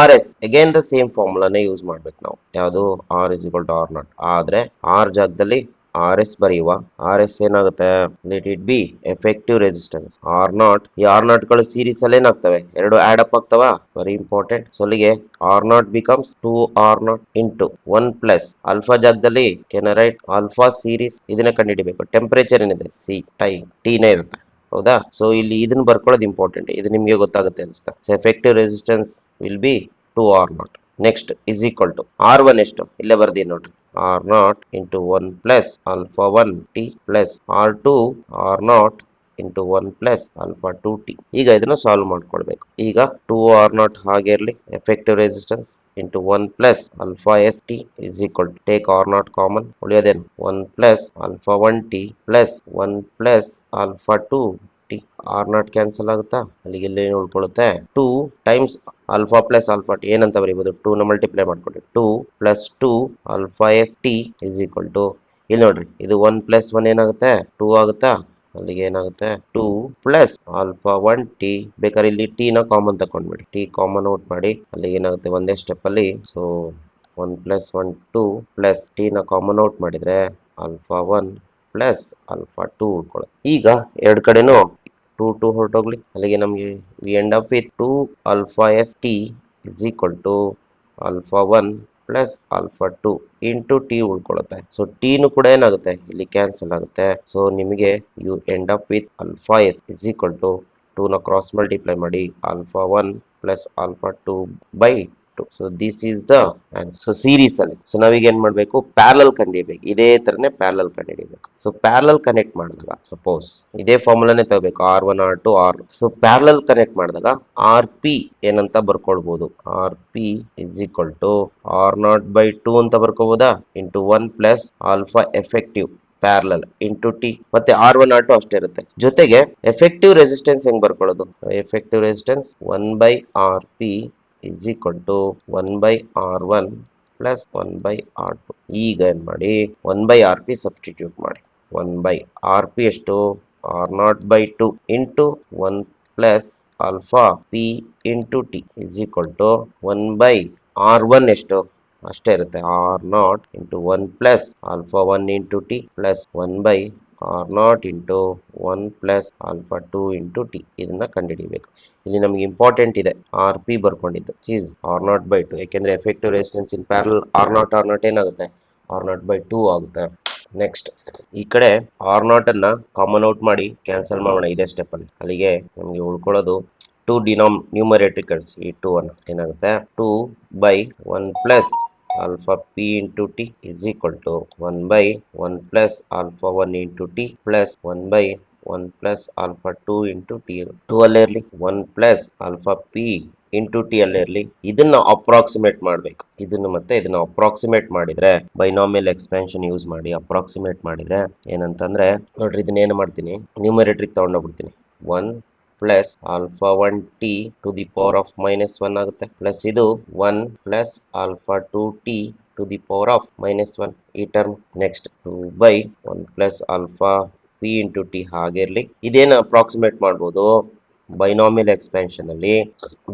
RS again the same ಫಾರ್ಮುಲಾನೇ use ಮಾಡ್ಬೇಕು ನಾವು. ಯಾವುದು? R is equal to R0. ಆದ್ರೆ R ಜಾಗದಲ್ಲಿ RS ಬರೆಯುವ. RS ಏನಾಗುತ್ತೆ? Let it be effective resistance R0. ಈ R0 ಗಳು series ಅಲ್ಲಿ ಏನಾಗ್ತವೆ? ಎರಡು ಆಡ್ ಅಪ್ ಆಗ್ತವ. Very important. ಸೊ ಅಲ್ಲಿಗೆ R0 becomes 2R0 into 1 plus alpha ಜಾಗದಲ್ಲಿ ಕೆನ್ ರೈಟ್ ಆಲ್ಫಾ ಸೀರೀಸ್. ಇದನ್ನ ಕಂಡುಹಿಡಿಬೇಕು. ಟೆಂಪರೇಚರ್ ಏನಿದೆ? ಸಿ ಟೈ ಟಿನೇ ಇರುತ್ತೆ, ಹೌದಾ? ಸೊ ಇಲ್ಲಿ ಇದನ್ನ ಬರ್ಕೊಳ್ಳೋದು ಇಂಪಾರ್ಟೆಂಟ್. ಇದು ನಿಮಗೆ ಗೊತ್ತಾಗುತ್ತೆ ಅನ್ಸುತ್ತೆ. So effective resistance will be 2R0. Next is equal to R1 ಎಷ್ಟು? ಇಲ್ಲೇ ಬರ್ದೀನಿ ನೋಡ್ರಿ. R0 into 1 plus alpha 1 T plus R2 R0 into 1 plus alpha 2 T. ಈಗ ಇದನ್ನ ಸಾಲ್ವ್ ಮಾಡ್ಕೊಳ್ಬೇಕು. ಈಗ 2R0 ಹಾಗೆ ಇರಲಿ. Effective resistance into 1 plus alpha S T is equal to take R0 common. ಉಳಿಯೋದೇನು? 1 plus alpha 1 T plus 1 plus alpha 2 T. R0 cancel ಆಗುತ್ತಾ? ಅಲ್ಲಿಗೆ ಇಲ್ಲಿ ಉಳ್ಕೊಳ್ಳುತ್ತೆ 2 times alpha plus alpha T. ಏನಂತ ಬರೀಬಹುದು? 2 ನ ಮಲ್ಟಿಪ್ಲೈ ಮಾಡ್ಕೊಳ್ಳಿ. 2 plus 2 alpha S T is equal to, ಇಲ್ಲಿ ನೋಡ್ರಿ, ಇದು 1 ಪ್ಲಸ್ 1 ಏನಾಗುತ್ತೆ? 2 ಆಗುತ್ತಾ? ಅಲ್ಲಿಗೆ ಏನಾಗುತ್ತೆ? 2 ಪ್ಲಸ್ ಆಲ್ಫಾ 1 ಟಿ. ಬೇಕಾದ್ರೆ ಇಲ್ಲಿ ಟಿ ನ ಕಾಮನ್ ತಕೊಂಡ್ಬಿಡಿ. ಟಿ ಕಾಮನ್ ಔಟ್ ಮಾಡಿ. ಅಲ್ಲಿಗೆ ಏನಾಗುತ್ತೆ? ಒಂದೇ ಸ್ಟೆಪ್ ಅಲ್ಲಿ. ಸೊ 1 ಪ್ಲಸ್ 1 2 ಪ್ಲಸ್ ಟಿ ನ ಕಾಮನ್ ಔಟ್ ಮಾಡಿದ್ರೆ ಆಲ್ಫಾ 1 ಪ್ಲಸ್ ಆಲ್ಫಾ 2 ಉಳ್ಕೊಳ್ಳುತ್ತೆ. ಈಗ ಎರಡು ಕಡೆನೂ 2 ಹೊರಟೋಗ್ಲಿ. ಅಲ್ಲಿಗೆ ನಮಗೆ we end up with 2 alpha S T is equal to alpha 1 plus alpha 2 into T ಉಳ್ಕೊಳ್ಳುತ್ತೆ. ಸೊ ಟಿನು ಕೂಡ ಏನಾಗುತ್ತೆ, ಇಲ್ಲಿ ಕ್ಯಾನ್ಸಲ್ ಆಗುತ್ತೆ. ಸೊ ನಿಮಗೆ you end up with alpha S is equal to 2ನ ಕ್ರಾಸ್ ಮಲ್ಟಿಪ್ಲೈ ಮಾಡಿ alpha 1 plus alpha 2 by 2. So this is the answer. So series ಅಲ್ಲಿ ಸೊ ನಾವೀಗ ಏನ್ ಮಾಡ್ಬೇಕು, ಪ್ಯಾರಲಲ್ ಕಂಡಿಡಿಬೇಕು. ಇದೇ ತರನೇ ಪ್ಯಾರಲಲ್ ಕಂಡಿಡಿಬೇಕು. ಸೊ ಪ್ಯಾರಲಲ್ ಕನೆಕ್ಟ್ ಮಾಡಿದಾಗ ಸಪೋಸ್ ಇದೇ ಫಾರ್ಮುಲಾನೇ ತಗೋಬೇಕು, R1 R2 R. So parallel connect ಮಾಡಿದಾಗ ಆರ್ ಪಿ ಏನಂತ ಬರ್ಕೊಳ್ಬಹುದು, R P is equal to R0/2 ಅಂತ ಬರ್ಕೋಬಹುದಾ, into 1 plus alpha effective parallel into T. ಮತ್ತೆ R1 R2 ಅಷ್ಟೇ ಇರುತ್ತೆ. ಜೊತೆಗೆ ಎಫೆಕ್ಟಿವ್ ರೆಸಿಸ್ಟೆನ್ಸ್ ಹೆಂಗ್ ಬರ್ಕೊಳ್ಳೋದು, effective resistance 1/RP is equal to 1/R1 plus 1/R2. ಈಗ ಏನ್ ಮಾಡಿ 1/RP ಸಬ್ಸ್ಟಿಟ್ಯೂಟ್ ಮಾಡಿ. 1/RP ಎಷ್ಟು, R0/2 into 1 plus alpha P into T is equal to 1/R1 ಎಷ್ಟು ಅಷ್ಟೇ ಇರುತ್ತೆ, R0 into 1 plus alpha 1 into T plus 1/R0 into 1 plus alpha 2 into T. ಇದನ್ನ ಕಂಡುಹಿಡಿಬೇಕು. ಇಲ್ಲಿ ನಮಗೆ ಇಂಪಾರ್ಟೆಂಟ್ ಇದೆ ಆರ್ ಪಿ ಬರ್ಕೊಂಡಿದ್ದು ಚೀಸ್ R0/2, ಯಾಕೆಂದ್ರೆ ಎಫೆಕ್ಟಿವ್ ರೆಸಿಸ್ಟೆನ್ಸ್ ಇನ್ parallel R0 ಏನಾಗುತ್ತೆ, R0/2 ಆಗುತ್ತೆ. ನೆಕ್ಸ್ಟ್ ಈ ಕಡೆ R0 ಅನ್ನ ಕಾಮನ್ ಔಟ್ ಮಾಡಿ ಕ್ಯಾನ್ಸಲ್ ಮಾಡೋಣ ಇದೇ ಸ್ಟೆಪ್ ಅಲ್ಲಿ. ಅಲ್ಲಿಗೆ ನಮಗೆ ಉಳ್ಕೊಳ್ಳೋದು 2 ನ್ಯೂಮರೇಟರ್ಸ್, ಈ 2 ಅನ್ನ ಏನಾಗುತ್ತೆ 2/1 plus alpha P into T is equal to 1/1 plus alpha 1 into T plus 1/1 plus alpha 2 into T. 2 ಅಲ್ಲೇ ಇರಲಿ, 1 plus alpha P into T ಅಲ್ಲೇ ಇರಲಿ. ಇದನ್ನ ಅಪ್ರಾಕ್ಸಿಮೇಟ್ ಮಾಡಬೇಕು. ಇದನ್ನು ಮತ್ತೆ ಇದನ್ನ ಅಪ್ರಾಕ್ಸಿಮೇಟ್ ಮಾಡಿದ್ರೆ ಬೈನಾಮಿಯಲ್ ಎಕ್ಸ್ಪೆನ್ಷನ್ ಯೂಸ್ ಮಾಡಿ ಅಪ್ರಾಕ್ಸಿಮೇಟ್ ಮಾಡಿದ್ರೆ ಏನಂತಂದ್ರೆ ನೋಡ್ರಿ, ಇದನ್ನ ಏನು ಮಾಡ್ತೀನಿ, ನ್ಯೂಮರೇಟ್ರಿಗೆ ತಗೊಂಡೋಗ್ಬಿಡ್ತೀನಿ. 1 plus alpha 1 T to the power of -1 ಆಗುತ್ತೆ. ಪ್ಲಸ್ ಇದು 1 plus alpha 2 T to the power of -1 ಈ term. Next 2/1 plus alpha P into T ಹಾಗೆ ಇರಲಿ. ಇದೇನು ಅಪ್ರಾಕ್ಸಿಮೇಟ್ ಮಾಡ್ಬೋದು, ಬೈನಾಮಿಯಲ್ ಎಕ್ಸ್ಪ್ಯಾನ್ಷನ್ ಅಲ್ಲಿ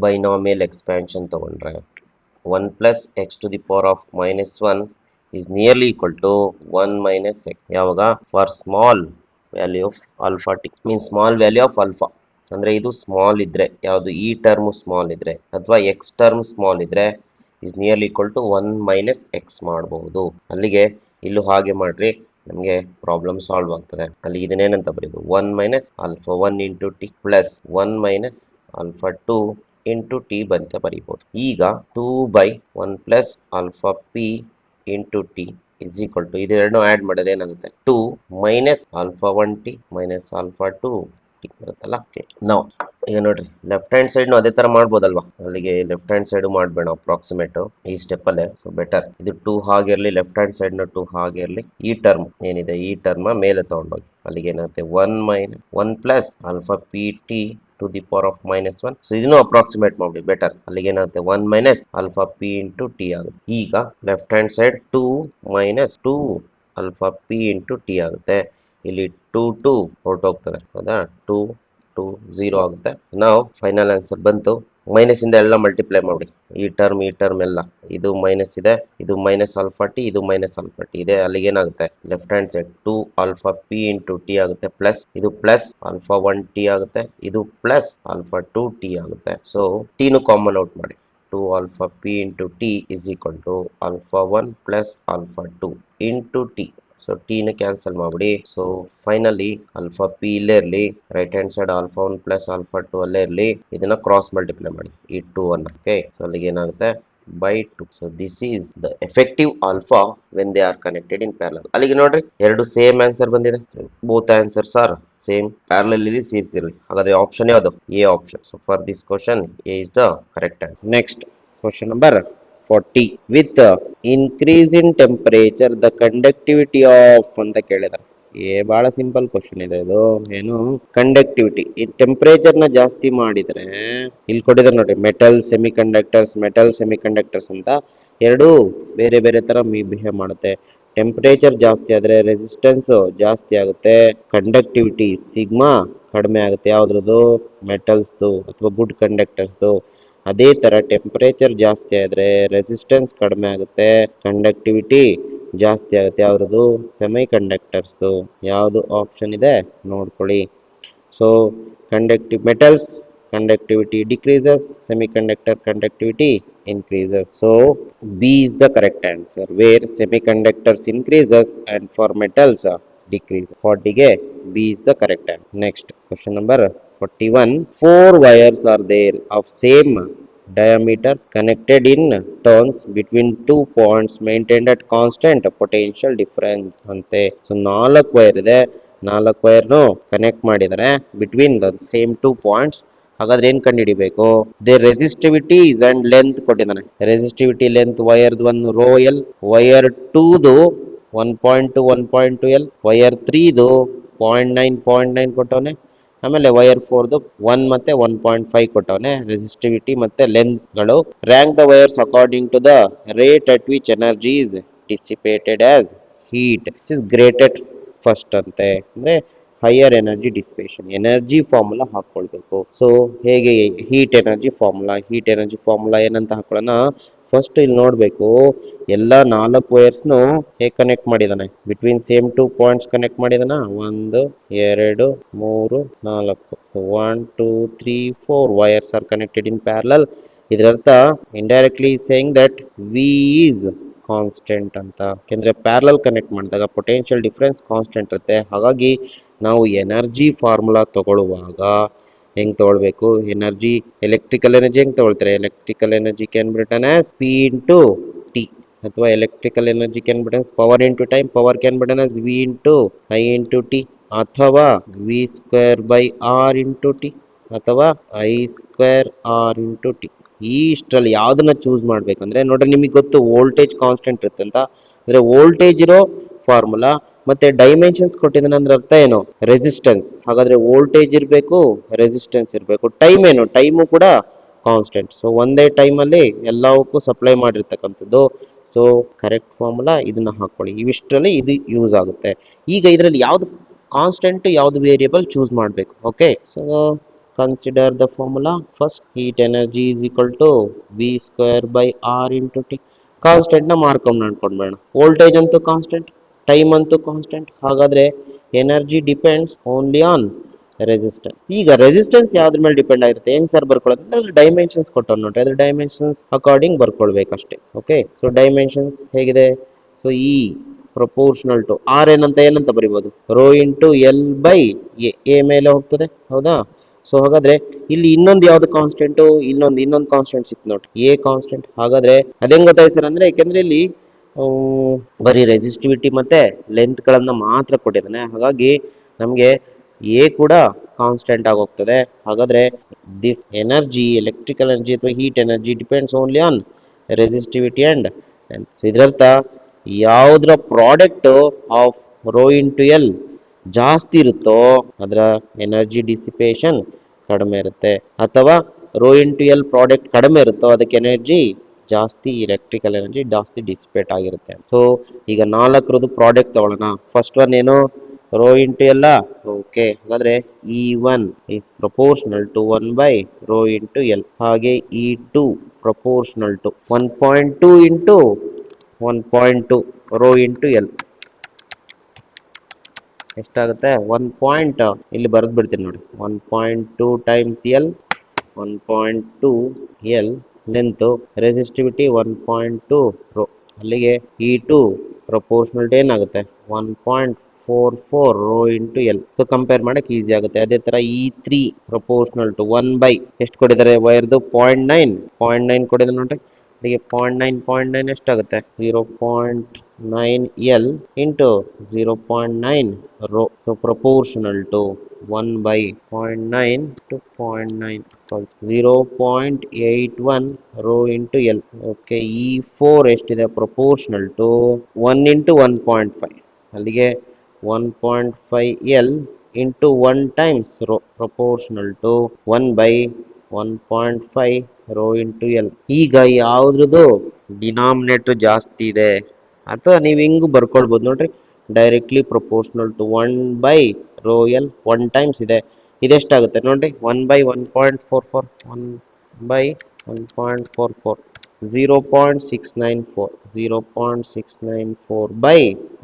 ಬೈನಾಮಿಯಲ್ ಎಕ್ಸ್ಪ್ಯಾನ್ಷನ್ ತಗೊಂಡ್ರೆ 1 plus X to the power of -1 is nearly equal to 1 minus x. ಯಾವಾಗ for small value of alpha T means small value of alpha, ಅಂದ್ರೆ ಇದು small ಇದ್ರೆ, ಯಾವುದು ಈ ಟರ್ಮ್ ಸ್ಮಾಲ್ ಇದ್ರೆ ಅಥವಾ ಎಕ್ಸ್ ಟರ್ಮ್ ಸ್ಮಾಲ್ ಇದ್ರೆ is nearly equal to 1 minus X ಮಾಡಬಹುದು. ಅಲ್ಲಿಗೆ ಇಲ್ಲೂ ಹಾಗೆ ಮಾಡ್ರಿ, ನಮಗೆ ಪ್ರಾಬ್ಲಮ್ ಸಾಲ್ವ್ ಆಗ್ತದೆ. ಅಲ್ಲಿ ಇದನ್ನೇನಂತ ಬರೀದು 1 minus alpha 1 into T plus 1 minus alpha 2 into T ಬಂತ ಬರೀಬಹುದು. ಈಗ 2/1 plus alpha P into T is equal to ಇದೆರಡನ್ನು ಆಡ್ ಮಾಡಿದ್ರೆ ಏನಾಗುತ್ತೆ, 2 minus alpha 1 T minus alpha 2 T ಬರುತ್ತಲ್ಲ. ನಾವು ಈಗ ನೋಡ್ರಿ ಲೆಫ್ಟ್ ಹ್ಯಾಂಡ್ ಸೈಡ್ ಅದೇ ತರ ಮಾಡ್ಬೋದಲ್ವಾ, ಅಲ್ಲಿಗೆ ಲೆಫ್ಟ್ ಹ್ಯಾಂಡ್ ಸೈಡ್ ಮಾಡ್ಬೇಡ ಅಪ್ರಾಕ್ಸಿಮೇಟ್ ಈ ಸ್ಟೆಪ್ ಅಲ್ಲೇ. ಸೊ ಬೆಟರ್ ಇದು 2 ಹಾಗಿರ್ಲಿ, ಲೆಫ್ಟ್ ಹ್ಯಾಂಡ್ ಸೈಡ್ ನ 2 ಹಾಗಿರ್ಲಿ. ಈ ಟರ್ಮ್ ಏನಿದೆ ಈ ಟರ್ಮ್ ಮೇಲೆ ತಗೊಂಡೋಗಿ ಅಲ್ಲಿಗೆ ಏನಾಗುತ್ತೆ 1 plus alpha P T to the power of -1. So ಇದನ್ನು ಅಪ್ರಾಕ್ಸಿಮೇಟ್ ಮಾಡಿ ಬೆಟರ್. ಅಲ್ಲಿಗೆ ಏನಾಗುತ್ತೆ 1 minus alpha P into T ಆಗುತ್ತೆ. ಈಗ left hand side 2 minus 2 alpha P into T ಆಗುತ್ತೆ. ಇಲ್ಲಿ 2 ಹೊರಟೋಗ್ತದೆ, ಹೌದಾ, 2 0 ಆಗುತ್ತೆ. ನಾವು ಫೈನಲ್ ಆನ್ಸರ್ ಬಂತು. ಮೈನಸ್ ಇಂದ ಎಲ್ಲ ಮಲ್ಟಿಪ್ಲೈ ಮಾಡಿ, ಈ ಟರ್ಮ್ ಎಲ್ಲ ಇದು ಮೈನಸ್ ಇದೆ, ಇದು ಮೈನಸ್ ಆಲ್ಫಾ ಟಿ, ಇದು ಮೈನಸ್ ಆಲ್ಫಾ ಟಿ ಇದೆ. ಅಲ್ಲಿಗೆ ಏನಾಗುತ್ತೆ left hand side 2 alpha P into T ಆಗುತ್ತೆ, ಪ್ಲಸ್ ಇದು ಪ್ಲಸ್ ಆಲ್ಫಾ 1 ಟಿ ಆಗುತ್ತೆ, ಇದು ಪ್ಲಸ್ ಆಲ್ಫಾ 2 ಟಿ ಆಗುತ್ತೆ. ಸೊ ಟಿನು ಕಾಮನ್ ಔಟ್ ಮಾಡಿ, 2 alpha P into T is equal to alpha 1 plus alpha 2 into T. So T ನ cancel ಮಾಡ್ಬಿಡಿ. So finally alpha P ಇಲ್ಲೇ ಇರಲಿ, right hand side alpha 1 plus alpha 2 ಅಲ್ಲೇ ಇರಲಿ. ಇದನ್ನ ಕ್ರಾಸ್ ಮಲ್ಟಿಪ್ಲೈ ಮಾಡಿ ಈ 2 ಅನ್ನ. ಓಕೆ, ಸೊ ಅಲ್ಲಿಗೆ ಏನಾಗುತ್ತೆ by 2. So this is the effective alpha when they are connected in parallel. ಅಲ್ಲಿಗೆ ನೋಡ್ರಿ ಎರಡು ಸೇಮ್ ಆನ್ಸರ್ ಬಂದಿದೆ. both answers are same, parallel ಇಲ್ಲಿ series ಇರಲಿ. ಹಾಗಾದ್ರೆ ಆಪ್ಷನ್ ಯಾವುದು, A option. So for this question A is the correct answer. Next question number 40. with increase in temperature the conductivity of ಅಂತ ಕೇಳಿದಾರೆ. ಬಹಳ ಸಿಂಪಲ್ ಕ್ವಶನ್ ಇದೆ ಇದು. ಏನು ಕಂಡಕ್ಟಿವಿಟಿ, ಈ ಟೆಂಪರೇಚರ್ ನ ಜಾಸ್ತಿ ಮಾಡಿದ್ರೆ ಇಲ್ಲಿ ಕೊಟ್ಟಿದ್ದಾರೆ ನೋಡಿ, ಮೆಟಲ್ ಸೆಮಿಕಂಡಕ್ಟರ್ಸ್ ಅಂತ ಎರಡು ಬೇರೆ ಬೇರೆ ತರ ಬಿಹೇವ್ ಮಾಡುತ್ತೆ. ಟೆಂಪರೇಚರ್ ಜಾಸ್ತಿ ಆದ್ರೆ ರೆಸಿಸ್ಟೆನ್ಸ್ ಜಾಸ್ತಿ ಆಗುತ್ತೆ, ಕಂಡಕ್ಟಿವಿಟಿ ಸಿಗ್ಮಾ ಕಡಿಮೆ ಆಗುತ್ತೆ. ಯಾವ್ದ್ರದ್ದು, ಮೆಟಲ್ಸ್ದು ಅಥವಾ ಗುಡ್ ಕಂಡಕ್ಟರ್ಸ್ದು. ಅದೇ ತರ ಟೆಂಪರೇಚರ್ ಜಾಸ್ತಿ ಆದ್ರೆ ರೆಸಿಸ್ಟೆನ್ಸ್ ಕಡಿಮೆ ಆಗುತ್ತೆ, ಕಂಡಕ್ಟಿವಿಟಿ ಜಾಸ್ತಿ ಆಗುತ್ತೆ. ಯಾವ್ದು, ಸೆಮಿ ಕಂಡಕ್ಟರ್ಸ್ದು. ಯಾವುದು ಆಪ್ಷನ್ ಇದೆ ನೋಡ್ಕೊಳ್ಳಿ. So conductive metals conductivity decreases, semiconductor conductivity increases. So B is the correct answer, where semiconductors increases and for metals decrease. 40 ಗೆ B is the correct answer. Next question number 41. Four wires are there of same diameter connected in turns between two points maintained at constant potential difference ಅಂತೆ. So ನಾಲ್ಕು wire ಇದೆ, ನಾಲ್ಕು ವೈರ್ನು connect ಮಾಡಿದರೆ between the same two points. ಹಾಗಾದ್ರೆ ಏನ್ ಕಂಡುಹಿಡಿಬೇಕು? They resistivity and length ಕೊಟ್ಟಿದ್ದಾನೆ. Resistivity length wire one rho L, wire ಟೂದು 1.2 ಎಲ್, ವೈರ್ ತ್ರೀದು 0.9 ಕೊಟ್ಟವನೆ, ಆಮೇಲೆ ವೈರ್ ಫೋರ್ದು 1 ಮತ್ತೆ 1.5 ಕೊಟ್ಟವನೆ ರೆಸಿಸ್ಟಿವಿಟಿ ಮತ್ತೆ ಲೆಂತ್ಗಳು. Rank the wires according to the rate at which energy is dissipated as heat is greatest first ಅಂತೆ. ಅಂದ್ರೆ higher energy dissipation energy formula ಹಾಕೊಳ್ಬೇಕು. ಸೊ ಹೇಗೆ ಹೀಟ್ ಎನರ್ಜಿ ಫಾರ್ಮುಲಾ ಏನಂತ ಹಾಕೊಳ್ಳೋಣ. ಫಸ್ಟ್ ಇಲ್ಲಿ ನೋಡ್ಬೇಕು, ಎಲ್ಲ ನಾಲ್ಕು ವೈರ್ಸ್ನು ಹೇಗೆ ಕನೆಕ್ಟ್ ಮಾಡಿದಾನೆ, between same two points connect ಮಾಡಿದಾನ. 1 2 3 4, 1 2 3 4 wires are connected in parallel. ಇದರರ್ಥ indirectly saying that we is constant ಅಂತ. ಯಾಕೆಂದ್ರೆ ಪ್ಯಾರಲಲ್ ಕನೆಕ್ಟ್ ಮಾಡಿದಾಗ ಪೊಟೆನ್ಷಿಯಲ್ ಡಿಫರೆನ್ಸ್ ಕಾನ್ಸ್ಟೆಂಟ್ ಇರುತ್ತೆ. ಹಾಗಾಗಿ ನಾವು ಎನರ್ಜಿ ಫಾರ್ಮುಲಾ ತಗೊಳ್ಳುವಾಗ ಹೆಂಗ್ ತಗೊಳ್ಬೇಕು? ಎನರ್ಜಿ, ಎಲೆಕ್ಟ್ರಿಕಲ್ ಎನರ್ಜಿ ಹೆಂಗ್ ತಗೊಳ್ತಾರೆ? Electrical energy can be written as P into T, ಅಥವಾ electrical energy can be written power into time, power can be written as V into I into T, ಅಥವಾ V square by R into T, ಅಥವಾ I square R into T. ಈ ಇಷ್ಟರಲ್ಲಿ ಯಾವ್ದನ್ನ choose ಮಾಡ್ಬೇಕಂದ್ರೆ ನೋಡ್ರಿ, ನಿಮಗೆ ಗೊತ್ತು ವೋಲ್ಟೇಜ್ ಕಾನ್ಸ್ಟೆಂಟ್ ಇರುತ್ತೆ ಅಂತ. ಅಂದ್ರೆ ವೋಲ್ಟೇಜ್ ಇರೋ ಫಾರ್ಮುಲಾ ಮತ್ತೆ ಡೈಮೆನ್ಷನ್ಸ್ ಕೊಟ್ಟಿದ್ದಾನೆ ಅಂದ್ರೆ ಅರ್ಥ ಏನು? ರೆಸಿಸ್ಟೆನ್ಸ್. ಹಾಗಾದ್ರೆ ವೋಲ್ಟೇಜ್ ಇರಬೇಕು, ರೆಸಿಸ್ಟೆನ್ಸ್ ಇರಬೇಕು. ಟೈಮ್ ಏನು? ಟೈಮು ಕೂಡ ಕಾನ್ಸ್ಟೆಂಟ್. ಸೊ ಒಂದೇ ಟೈಮಲ್ಲಿ ಎಲ್ಲವಕ್ಕೂ ಸಪ್ಲೈ ಮಾಡಿರ್ತಕ್ಕಂಥದ್ದು. ಸೊ ಕರೆಕ್ಟ್ ಫಾರ್ಮುಲಾ ಇದನ್ನ ಹಾಕೊಳ್ಳಿ. ಇವಿಷ್ಟರಲ್ಲಿ ಇದು ಯೂಸ್ ಆಗುತ್ತೆ. ಈಗ ಇದರಲ್ಲಿ ಯಾವ್ದು ಕಾನ್ಸ್ಟೆಂಟ್ ಯಾವ್ದು ವೇರಿಯಬಲ್ ಚೂಸ್ ಮಾಡಬೇಕು. Okay, so consider the formula. First heat energy is equal to V square by R into T. Constant ನ ಮಾರ್ಕೊಂಡು ಅನ್ಕೊಂಡ್ಬೇಡ. ವೋಲ್ಟೇಜ್ ಅಂತೂ ಕಾನ್ಸ್ಟೆಂಟ್, ಟೈಮ್ ಅಂತೂ ಕಾನ್ಸ್ಟೆಂಟ್. ಹಾಗಾದ್ರೆ energy depends only on resistance. ಈಗ ರೆಸಿಸ್ಟೆನ್ಸ್ ಯಾವ್ದ್ರ ಮೇಲೆ ಡಿಪೆಂಡ್ ಆಗಿರುತ್ತೆ? ಹೆಂಗ್ ಸರ್ ಬರ್ಕೊಳ್ಳೋದು? ಡೈಮೆನ್ಷನ್ಸ್ ಕೊಟ್ಟವ್ ನೋಡ್ರಿ, ಅದ್ರ ಡೈಮೆನ್ಷನ್ಸ್ ಅಕಾರ್ಡಿಂಗ್ ಬರ್ಕೊಳ್ಬೇಕಷ್ಟೇ. ಓಕೆ, ಸೊ ಡೈಮೆನ್ಷನ್ಸ್ ಹೇಗಿದೆ? ಸೊ ಈ ಪ್ರಪೋರ್ಷನಲ್ ಟು ಆರ್ ಏನಂತ ಬರಿಬೋದು? Rho into L by A ಮೇಲೆ ಹೋಗ್ತದೆ, ಹೌದಾ? ಸೊ ಹಾಗಾದ್ರೆ ಇಲ್ಲಿ ಇನ್ನೊಂದು ಯಾವ್ದು ಕಾನ್ಸ್ಟೆಂಟ್? ಇನ್ನೊಂದು ಕಾನ್ಸ್ಟೆಂಟ್ ಸಿಕ್ತು ನೋಡ್ರಿ, ಎ ಕಾನ್ಸ್ಟೆಂಟ್. ಹಾಗಾದ್ರೆ ಅದೇಂಗ್ ಗೊತ್ತಾಯ್ತು ಸರ್ ಅಂದ್ರೆ, ಯಾಕೆಂದ್ರೆ ಇಲ್ಲಿ ಬರೀ ರೆಸಿಸ್ಟಿವಿಟಿ ಮತ್ತೆ ಲೆಂತ್ ಗಳನ್ನ ಮಾತ್ರ ಕೊಟ್ಟಿದ್ದಾನೆ. ಹಾಗಾಗಿ ನಮಗೆ ಎ ಕೂಡ ಕಾನ್ಸ್ಟೆಂಟ್ ಆಗಿ ಹೋಗ್ತದೆ. ಹಾಗಾದ್ರೆ ದಿಸ್ ಎನರ್ಜಿ, ಎಲೆಕ್ಟ್ರಿಕಲ್ ಎನರ್ಜಿ ಅಥವಾ heat energy depends only on resistivity and. So ಇದರರ್ಥ ಯಾವುದ್ರ product of rho into L ಜಾಸ್ತಿ ಇರುತ್ತೋ ಅದರ ಎನರ್ಜಿ ಡಿಸಿಪೇಷನ್ ಕಡಿಮೆ ಇರುತ್ತೆ, ಅಥವಾ ರೋ ಇಂಟು ಎಲ್ ಪ್ರಾಡಕ್ಟ್ ಕಡಿಮೆ ಇರುತ್ತೋ ಅದಕ್ಕೆ ಎನರ್ಜಿ ಜಾಸ್ತಿ, ಎಲೆಕ್ಟ್ರಿಕಲ್ ಎನರ್ಜಿ ಜಾಸ್ತಿ ಡಿಸಿಪೇಟ್ ಆಗಿರುತ್ತೆ. ಸೊ ಈಗ ನಾಲ್ಕರದ್ದು ಪ್ರಾಡಕ್ಟ್ ತಗೊಳ್ಳೋಣ. ಫಸ್ಟ್ ಒನ್ ಏನು? Rho into L. ಓಕೆ, ಹಾಗಾದ್ರೆ E one is proportional to 1 by rho into L. ಹಾಗೆ E two proportional to 1.2 into 1.2 rho into L. ಎಷ್ಟಾಗುತ್ತೆ? 1 ಇಲ್ಲಿ ಬರೆದು ಬಿಡ್ತೀನಿ ನೋಡಿ, 1.2 times L, 1.2 L length, resistivity 1.2 rho. ಅಲ್ಲಿಗೆ ಇ ಟು ಪ್ರಪೋರ್ಷನಲ್ ಏನಾಗುತ್ತೆ? 1.44 rho into L. So compare ಮಾಡಕ್ easy ಆಗುತ್ತೆ. ಅದೇ ತರ E three proportional to 1 by ಎಷ್ಟು ಕೊಟ್ಟಿದ್ದಾರೆ? ವೈರ್ದು 0.9 ಕೊಟ್ಟಿದ್ದಾರೆ ನೋಡ್ರಿ. ಅಲ್ಲಿಗೆ 0.9 ಎಷ್ಟಾಗುತ್ತೆ? 0.9 L into 0.9 rho. So proportional to 1 by 0.9 to 0.9 0.81 rho into L. Okay, ಈ 4 ಎಷ್ಟಿದೆ? Proportional to 1 into 1.5. ಅಲ್ಲಿಗೆ 1.5 L into 1 times rho, proportional to 1 by 1.5 rho into L. ಈಗ ಯಾವ್ದ್ರದ್ದು ಡಿನಾಮಿನೇಟರ್ ಜಾಸ್ತಿ ಇದೆ? ಅಥವಾ ನೀವು ಹಿಂಗೂ ಬರ್ಕೊಳ್ಬೋದು ನೋಡ್ರಿ, directly proportional to 1 by rho L 1 times ಇದೆ. ಇದೆಷ್ಟಾಗುತ್ತೆ ನೋಡ್ರಿ? 1 by 1.44, 1 by 1.44, 0.694 by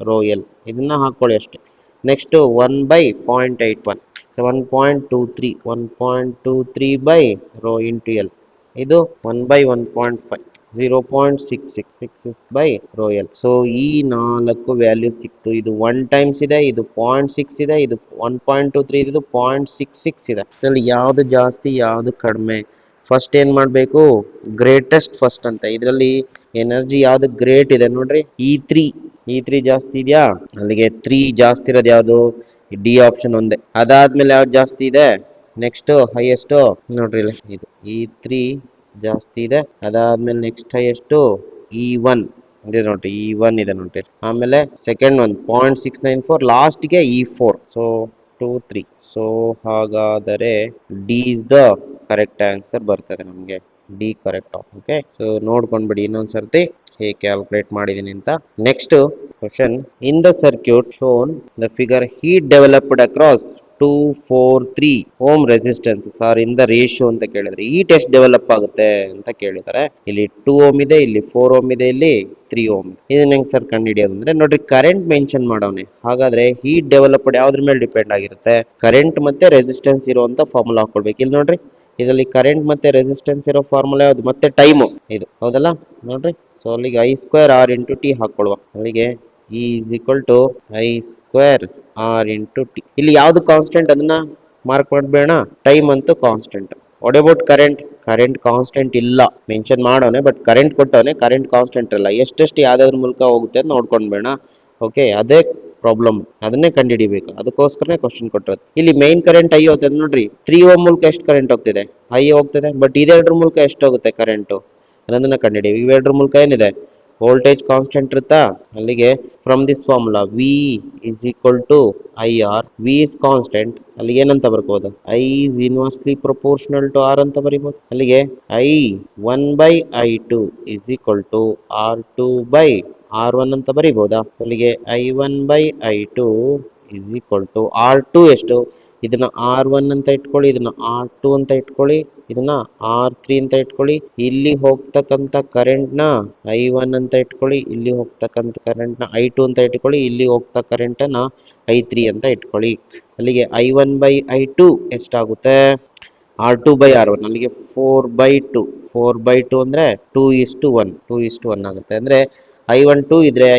rho L. ಇದನ್ನ ಹಾಕೊಳ್ಳಿ ಅಷ್ಟೇ. Next 1 by 0.81, so 1.23 by rho into L, ಇದು 1/1.5 0.666 ಬೈ ರೋ ಎಲ್. ಸೊ ಈ 4 ವ್ಯಾಲ್ಯೂ ಸಿಕ್ತು. ಇದು 1 ಟೈಮ್ಸ್ ಇದೆ, ಇದು 0.6 ಇದೆ, ಇದು 1.23, ಇದು 0.66 ಇದೆ. ಇದರಲ್ಲಿ ಯಾವುದು ಜಾಸ್ತಿ ಯಾವುದು ಕಡಿಮೆ? ಫಸ್ಟ್ ಏನ್ ಮಾಡಬೇಕು? ಗ್ರೇಟೆಸ್ಟ್ ಫಸ್ಟ್ ಅಂತ. ಇದರಲ್ಲಿ ಎನರ್ಜಿ ಯಾವ್ದು ಗ್ರೇಟ್ ಇದೆ ನೋಡ್ರಿ, ಇ ತ್ರೀ ಜಾಸ್ತಿ ಇದೆಯಾ? ಅಲ್ಲಿಗೆ 3 ಜಾಸ್ತಿ ಇರೋದು ಯಾವುದು? ಡಿ ಆಪ್ಷನ್ ಒಂದೇ. ಅದಾದ್ಮೇಲೆ ಯಾವ್ದು ಜಾಸ್ತಿ ಇದೆ? ನೆಕ್ಸ್ಟ್ ಹೈಯೆಸ್ಟ್ ನೋಡ್ರಿ ಇಲ್ಲಿ, ಇದು ಇ3 ಜಾಸ್ತಿ ಇದೆ. ಅದಾದ್ಮೇಲೆ ನೆಕ್ಸ್ಟ್ ಹೈಯೆಸ್ಟ್ ಇ1 ಇದೆ ನೋಡ್ರಿ, ಇ1 ಇದೆ ನೋಡ್ರಿ. ಆಮೇಲೆ ಸೆಕೆಂಡ್ ಒನ್ 0.694, ಲಾಸ್ಟ್ಗೆ ಇ4. ಸೊ 2 3. ಸೊ ಹಾಗಾದರೆ D is the correct answer ಬರ್ತದೆ ನಮಗೆ. D correct. ಓಕೆ, ಸೊ ನೋಡ್ಕೊಂಡ್ಬಿಡಿ ಇನ್ನೊಂದ್ಸರ್ತಿ ಹೇಗೆ ಕ್ಯಾಲ್ಕುಲೇಟ್ ಮಾಡಿದೀನಿ ಅಂತ. Next question, in the circuit shown the figure heat developed across 243 ohm resistance R in the ratio ಅಂತ ಕೇಳಿದ್ರೆ ಹೀಟ್ ಎಷ್ಟು ಡೆವಲಪ್ ಆಗುತ್ತೆ ಅಂತ ಕೇಳಿದ್ದಾರೆ. ಇಲ್ಲಿ 2 ಓಮ್ ಇದೆ, ಇಲ್ಲಿ 4 ಓಮ್ ಇದೆ, ಇಲ್ಲಿ 3 ಓಮ್. ಇದನ್ನ ಹೆಂಗ್ ಸರ್ ಕಂಡುಹಿಡಿಯೋದು ಅಂದ್ರೆ, ನೋಡ್ರಿ ಕರೆಂಟ್ ಮೆನ್ಷನ್ ಮಾಡೋನೆ. ಹಾಗಾದ್ರೆ ಹೀಟ್ ಡೆವಲಪ್ಡ್ ಯಾವ್ದ್ರ ಮೇಲೆ ಡಿಪೆಂಡ್ ಆಗಿರುತ್ತೆ? ಕರೆಂಟ್ ಮತ್ತೆ ರೆಸಿಸ್ಟೆನ್ಸ್ ಇರುವಂತ ಫಾರ್ಮುಲಾ ಹಾಕೊಳ್ಬೇಕು. ಇಲ್ಲಿ ನೋಡ್ರಿ, ಇದರಲ್ಲಿ ಕರೆಂಟ್ ಮತ್ತೆ ರೆಸಿಸ್ಟೆನ್ಸ್ ಇರೋ ಫಾರ್ಮುಲಾ ಯಾವುದು? ಮತ್ತೆ ಟೈಮು ಇದು, ಹೌದಲ್ಲ? ನೋಡ್ರಿ, ಸೊ ಅಲ್ಲಿಗೆ I square R into T ಹಾಕೊಳ್ಳುವ. ಅಲ್ಲಿಗೆ E is equal to I square R into T. ಇಲ್ಲಿ ಯಾವ್ದು ಕಾನ್ಸ್ಟೆಂಟ್ ಅದನ್ನ ಮಾರ್ಕ್ ಮಾಡಬೇಡ, ಟೈಮ್ ಅಂತೂ constant. What about current? Current constant ಇಲ್ಲ, ಮೆನ್ಷನ್ ಮಾಡೋನೆ, ಬಟ್ ಕರೆಂಟ್ ಕೊಟ್ಟವನೆ, ಕರೆಂಟ್ ಕಾನ್ಸ್ಟೆಂಟ್ ಇಲ್ಲ. ಎಷ್ಟೆಷ್ಟು ಯಾವ್ದಾದ್ರ ಮೂಲಕ ಹೋಗುತ್ತೆ ಅಂತ ನೋಡ್ಕೊಂಡ್ಬೇಡ. ಓಕೆ, ಅದೇ ಪ್ರಾಬ್ಲಮ್, ಅದನ್ನೇ ಕಂಡುಹಿಡಿಬೇಕು. ಅದಕ್ಕೋಸ್ಕರನೇ ಕ್ವಶನ್ ಕೊಟ್ಟಿರೋದು. ಇಲ್ಲಿ ಮೈನ್ ಕರೆಂಟ್ ಐ ಹೋಗ್ತದೆ ನೋಡ್ರಿ, 3 ಓಮ್ ಮೂಲಕ ಎಷ್ಟು ಕರೆಂಟ್ ಹೋಗ್ತಿದೆ? ಐ ಹೋಗ್ತದೆ. ಬಟ್ ಇದೆರಡ್ರ ಮೂಲಕ ಎಷ್ಟು ಹೋಗುತ್ತೆ ಕರೆಂಟು ಅನ್ನೋದನ್ನ ಕಂಡುಹಿಡಿ. ಇವೆರಡ್ರ ಮೂಲಕ ಏನಿದೆ? ವೋಲ್ಟೇಜ್ ಕಾನ್ಸ್ಟೆಂಟ್ ಇರುತ್ತಾ? ಅಲ್ಲಿಗೆ from this formula V is equal to I R. V is constant, ಅಲ್ಲಿಗೆ ಏನಂತ ಬರ್ಬೋದು? I is inversely proportional to R ಅಂತ ಬರಿಬೋದು. ಅಲ್ಲಿಗೆ I 1/I2 is equal to R2/R1 ಅಂತ ಬರಿಬೋದಾ? ಅಲ್ಲಿಗೆ I1/I2 is equal to R2 ಎಷ್ಟು? ಇದನ್ನ R1 ಅಂತ ಇಟ್ಕೊಳ್ಳಿ, ಇದನ್ನ R2 ಅಂತ ಇಟ್ಕೊಳ್ಳಿ, ಇದನ್ನ R3 ಅಂತ ಇಟ್ಕೊಳ್ಳಿ. ಇಲ್ಲಿ ಹೋಗ್ತಕ್ಕಂಥ ಕರೆಂಟ್ ನ I1 ಅಂತ ಇಟ್ಕೊಳ್ಳಿ, ಇಲ್ಲಿ ಹೋಗ್ತಕ್ಕಂಥ ಕರೆಂಟ್ ನ I2 ಅಂತ ಇಟ್ಕೊಳ್ಳಿ, ಇಲ್ಲಿ ಹೋಗ್ತಾ ಕರೆಂಟ್ ನ I3 ಅಂತ ಇಟ್ಕೊಳ್ಳಿ. ಅಲ್ಲಿಗೆ I1/I2 ಎಷ್ಟಾಗುತ್ತೆ? R2/R1. ಅಲ್ಲಿಗೆ 4/2. 4/2 ಅಂದ್ರೆ 2:1. 2:1 ಆಗುತ್ತೆ. ಅಂದ್ರೆ I1 2 ಇದ್ರೆ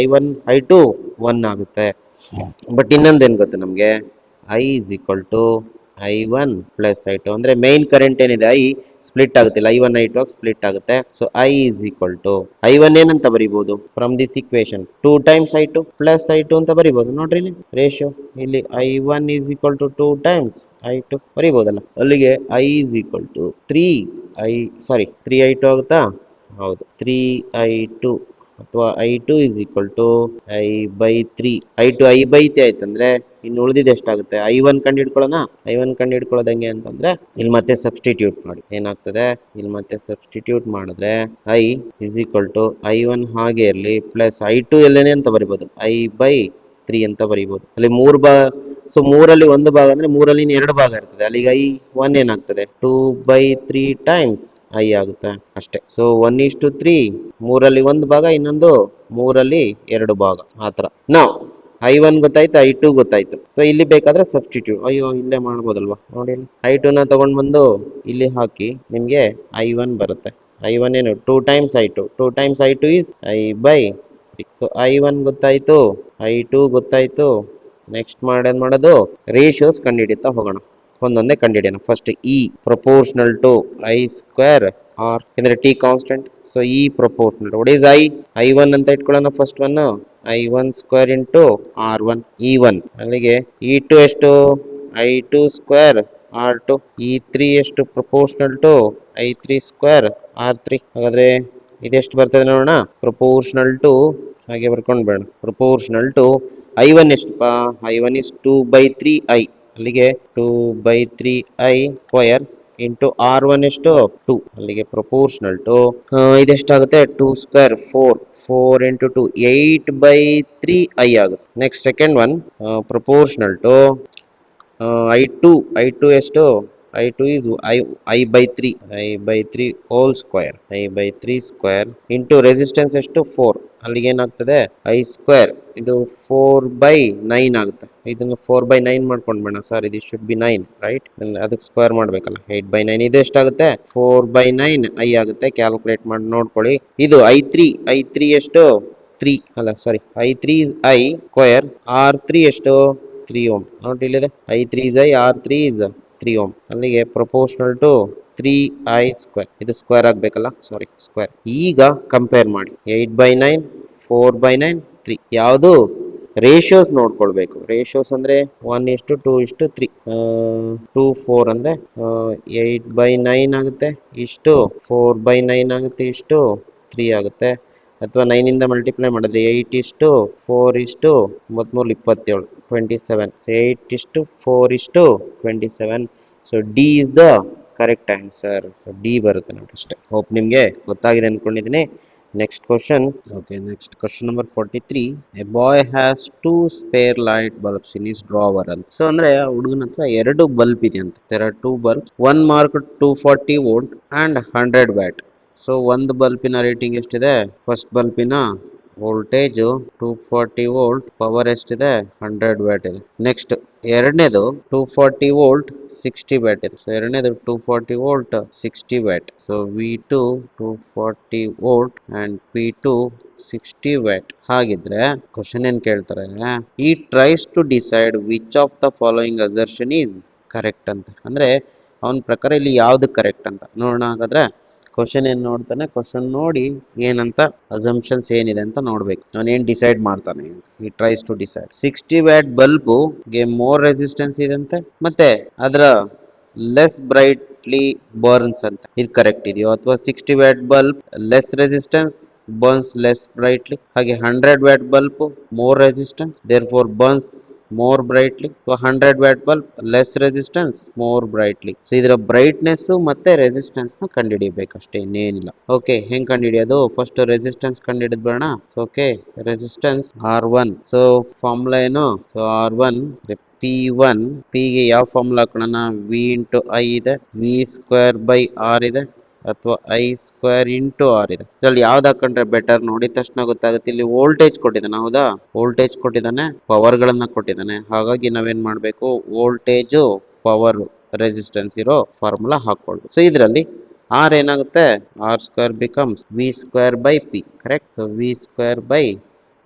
I2 1 ಆಗುತ್ತೆ. ಬಟ್ ಇನ್ನೊಂದೇನು ಗೊತ್ತು ನಮಗೆ? I is equal to I1 plus I2. ಅಂದ್ರೆ ಮೈನ್ ಕರೆಂಟ್ ಏನಿದೆ I ಸ್ಪ್ಲಿಟ್ ಆಗುತ್ತೆ, I1 I2 ಸ್ಪ್ಲಿಟ್ ಆಗುತ್ತೆ. So I is equal to I1 ಏನಂತ ಬರಿಬಹುದು? From this equation 2 times I2 plus I2 ಅಂತ ಬರಿಬಹುದು. ನೋಡ್ರಿ ಇಲ್ಲಿ ರೇಷಿಯೋ, ಇಲ್ಲಿ I1 is equal to 2 times I2 ಬರಿಬಹುದಲ್ಲ. ಅಲ್ಲಿಗೆ I is equal to 3I2 ಆಗುತ್ತಾ? ಹೌದು, 3I2 ಅಥವಾ I2 is equal to I/3. I2 I/3 ಆಯ್ತಂದ್ರೆ ಇನ್ನು ಉಳಿದಿದ್ದು ಎಷ್ಟಾಗುತ್ತೆ? I1 ಕಂಡು ಹಿಡ್ಕೊಳ್ಳೋಣ. I1 ಕಂಡು ಹಿಡ್ಕೊಳ್ಳೋದು ಹೆಂಗೆ ಅಂತಂದ್ರೆ, ಇಲ್ಲಿ ಮತ್ತೆ ಸಬ್ಸ್ಟಿಟ್ಯೂಟ್ ಮಾಡಿ. ಏನಾಗ್ತದೆ? ಇಲ್ಲಿ ಮತ್ತೆ ಸಬ್ಸ್ಟಿಟ್ಯೂಟ್ ಮಾಡಿದ್ರೆ I is equal to I1 ಹಾಗೆ ಇರಲಿ ಪ್ಲಸ್ I2 ಎಲ್ಲೇನೆ ಅಂತ ಬರಿಬೋದು, I/3 ಅಂತ ಬರಿಬೋದು. ಅಲ್ಲಿ 3 ಭಾಗ, ಸೊ 3ರಲ್ಲಿ 1 ಭಾಗ ಅಂದ್ರೆ 3ರಲ್ಲಿ 2 ಭಾಗ ಇರ್ತದೆ. ಅಲ್ಲಿಗೆ I1 ಏನಾಗ್ತದೆ? 2/3 ಟೈಮ್ಸ್ I ಆಗುತ್ತೆ ಅಷ್ಟೇ. ಸೊ 1:3, 3ರಲ್ಲಿ 1 ಭಾಗ, ಇನ್ನೊಂದು 3ರಲ್ಲಿ 2 ಭಾಗ, ಆತರ. ನಾವು I1 ಗೊತ್ತಾಯ್ತು, I2 ಗೊತ್ತಾಯ್ತು. ಸೊ ಇಲ್ಲಿ ಬೇಕಾದ್ರೆ ಸಬ್ಸ್ಟಿಟ್ಯೂಟ್, ಅಯ್ಯೋ ಇಲ್ಲೇ ಮಾಡ್ಬೋದಲ್ವಾ? ನೋಡಿ, I2 ನ ತಗೊಂಡ್ ಬಂದು ಇಲ್ಲಿ ಹಾಕಿ, ನಿಮ್ಗೆ I1 ಬರುತ್ತೆ. I1 ಏನು? 2 times I2. 2 times I2 is I/3. So I1 ಗೊತ್ತಾಯ್ತು, I2 ಗೊತ್ತಾಯ್ತು. ನೆಕ್ಸ್ಟ್ ಮಾಡೋದು ರೇಷಿಯೋಸ್ ಕಂಡುಹಿಡಿತಾ ಹೋಗೋಣ. ಒಂದೊಂದೇ ಕಂಡುಹಿಡಿಯೋಣ. First E proportional to I square R, ಅಂದ್ರೆ T constant. So E proportional, what is I1 ಅಂತ ಇಟ್ಕೊಳ್ಳೋಣ. First one I1 square into R1 E1. ಅಲ್ಲಿಗೆ E2 ಎಷ್ಟು? I2 square R2. E3 ಎಷ್ಟು? Proportional to I3 square R3. ಹಾಗಾದ್ರೆ ಇದೆಷ್ಟು ಬರ್ತದೆ ನೋಡೋಣ. ಪ್ರಪೋರ್ಷನಲ್ ಟು, ಹಾಗೆ ಬರ್ಕೊಂಡು ಬೇಡ, ಪ್ರಪೋರ್ಷನಲ್ ಟು I1 ಎಷ್ಟಪ್ಪ? I1 is 2/3I. ಅಲ್ಲಿಗೆ 2/3I ಸ್ಕ್ವಯರ್ ಇಂಟು R1 ಎಷ್ಟು? 2. ಅಲ್ಲಿಗೆ ಪ್ರಪೋರ್ಷನಲ್ ಟು ಇದೆಷ್ಟಾಗುತ್ತೆ? 2 ಸ್ಕ್ವೇರ್ 4 ಇಂಟು 2 8/3I ಆಗುತ್ತೆ. Next second one proportional to I2 ಎಷ್ಟು? I2 is I/3 whole square, I/3 square into resistance ಎಷ್ಟು? 4. ಅಲ್ಲಿಗೆ ಏನಾಗ್ತದೆ ಐ ಸ್ಕ್ವೇರ್ ಇದು 4/9 ಆಗುತ್ತೆ. ಇದನ್ನು 4/9 ಮಾಡ್ಕೊಂಡ್ಬೇಡ ಸರ್, ಇದು ಶುಡ್ ಬಿ 9 ರೈಟ್. ಅದಕ್ಕೆ ಸ್ಕ್ವೇರ್ ಮಾಡ್ಬೇಕಲ್ಲ. 8/9 ಇದು ಎಷ್ಟಾಗುತ್ತೆ 4/9 ಐ ಆಗುತ್ತೆ. ಕ್ಯಾಲ್ಕುಲೇಟ್ ಮಾಡಿ ನೋಡ್ಕೊಳ್ಳಿ. ಇದು ಐ ತ್ರೀ ಎಷ್ಟು 3 ಅಲ್ಲ ಸಾರಿ ಐ3 ಐ ಸ್ಕ್ವೇರ್ R3 ಎಷ್ಟು 3 ಓಮ್. ನೋಡಿ ಇಲ್ಲಿದೆ ಐ3 ಐ R3 3 ಓಮ್. ಅಲ್ಲಿಗೆ ಪ್ರಪೋರ್ಷನಲ್ ಟು 3i ಸ್ಕ್ವೇರ್. ಇದು ಸ್ಕ್ವೇರ್ ಆಗಬೇಕಲ್ಲ, ಸಾರಿ ಸ್ಕ್ವೇರ್. ಈಗ ಕಂಪೇರ್ ಮಾಡಿ 8/9 4/9 3 ಯಾವುದು ರೇಷಿಯೋಸ್ ನೋಡ್ಕೊಳ್ಬೇಕು. ರೇಷಿಯೋಸ್ ಅಂದ್ರೆ 1:2:3 2 4 ಅಂದ್ರೆ 8/9 ಆಗುತ್ತೆ, ಇಷ್ಟು 4/9 ಆಗುತ್ತೆ, ಇಷ್ಟು 3 ಆಗುತ್ತೆ. ಅಥವಾ 9 ಇಂದ ಮಲ್ಟಿಪ್ಲೈ ಮಾಡಿದ್ರೆ 8:4:27 27. 8:4:27. So D is the correct answer. So D ಬರುತ್ತೆ ನೋಡಿ ಅಷ್ಟೇ. ಹೋಪ್ ನಿಮಗೆ ಗೊತ್ತಾಗಿದೆ ಅನ್ಕೊಂಡಿದ್ದೀನಿ. Next question. Okay, next question number 43. A boy has 2 spare light bulbs in his drawer ಅಂತ. ಸೊ ಅಂದ್ರೆ ಹುಡುಗನ ಹತ್ರ 2 ಬಲ್ಬ್ ಇದೆ ಅಂತ. There are 2 bulbs, one mark 240 volt and 100 watt. So ಒಂದು ಬಲ್ಬಿನ ರೇಟಿಂಗ್ ಎಷ್ಟಿದೆ? ಫಸ್ಟ್ ಬಲ್ಬಿನ ವೋಲ್ಟೇಜ್ 240 ವೋಲ್ಟ್, ಪವರ್ ಎಷ್ಟಿದೆ 100 ವ್ಯಾಟ್ ಇದೆ. ನೆಕ್ಸ್ಟ್ ಎರಡನೇದು 240 ವೋಲ್ಟ್ 60 ವ್ಯಾಟ್ ಇದೆ. ಸೊ ಎರಡನೇದು 240 volt 60 watt. So V2 240 volt and P2 60 watt. ಹಾಗಿದ್ರೆ ಕ್ವಶನ್ ಏನ್ ಕೇಳ್ತಾರೆ, ಈ tries to decide which of the following assertion is correct ಅಂತ. ಅಂದ್ರೆ ಅವನ ಪ್ರಕಾರ ಇಲ್ಲಿ ಯಾವ್ದು ಕರೆಕ್ಟ್ ಅಂತ ನೋಡೋಣ. ಹಾಗಾದ್ರೆ ಕ್ವಶನ್ ಏನ್ ನೋಡ್ತಾನೆ, ಕ್ವಶನ್ ನೋಡಿ ಏನಂತ ಅಸಂಪ್ಷನ್ಸ್ ಏನಿದೆ ಅಂತ ನೋಡ್ಬೇಕು. ಏನ್ ಡಿಸೈಡ್ ಮಾಡ್ತಾನೆ. ಈ tries to decide 60 watt bulb ಗೆ ಮೋರ್ ರೆಸಿಸ್ಟೆನ್ಸ್ ಇದೆ ಅಂತೆ, ಮತ್ತೆ ಅದರ ಲೆಸ್ ಬ್ರೈಟ್ಲಿ ಬರ್ನ್ಸ್ ಅಂತ. ಇದು ಕರೆಕ್ಟ್ ಇದೆಯೋ? ಅಥವಾ 60 watt bulb less resistance burns less brightly, ಹಾಗೆ 100 watt bulb more resistance therefore burns more brightly. So 100 watt bulb less resistance more brightly. So ಇದರ ಬ್ರೈಟ್ನೆಸ್ ಮತ್ತೆ ರೆಸಿಸ್ಟೆನ್ಸ್ ನ ಕಂಡುಹಿಡಿಯಬೇಕಷ್ಟೇ, ಇನ್ನೇನಿಲ್ಲ. ಓಕೆ, ಹೆಂಗ್ ಕಂಡುಹಿಡಿಯೋದು? ಫಸ್ಟ್ ರೆಸಿಸ್ಟೆನ್ಸ್ ಕಂಡುಹಿಡಿದ್ಬೇಡ. So okay, resistance R1. So formula ಏನು? So R1 P1. P ಗೆ ಯಾವ ಫಾರ್ಮುಲಾ ಹಾಕೋಣ? V ಇಂಟು ಐ ಇದೆ, V ಸ್ಕ್ವೇರ್ ಬೈ ಆರ್ ಇದೆ, ಅಥವಾ ಐ ಸ್ಕ್ವೇರ್ ಇಂಟು ಆರ್ ಇದೆ. ಇದ್ರಲ್ಲಿ ಯಾವ್ದು ಹಾಕೊಂಡ್ರೆ ಬೆಟರ್? ನೋಡಿದ ತಕ್ಷಣ ಗೊತ್ತಾಗುತ್ತೆ. ಇಲ್ಲಿ ವೋಲ್ಟೇಜ್ ಕೊಟ್ಟಿದ್ದಾನೆ, ಹೌದಾ? ವೋಲ್ಟೇಜ್ ಕೊಟ್ಟಿದ್ದಾನೆ, ಪವರ್ ಗಳನ್ನ ಕೊಟ್ಟಿದ್ದಾನೆ. ಹಾಗಾಗಿ ನಾವೇನ್ ಮಾಡ್ಬೇಕು? ವೋಲ್ಟೇಜು ಪವರ್ ರೆಸಿಸ್ಟೆನ್ಸ್ ಇರೋ ಫಾರ್ಮುಲಾ ಹಾಕೊಳ್ಳಿ. ಸೊ ಇದರಲ್ಲಿ ಆರ್ ಏನಾಗುತ್ತೆ? R square becomes V square by P. Correct. So V square by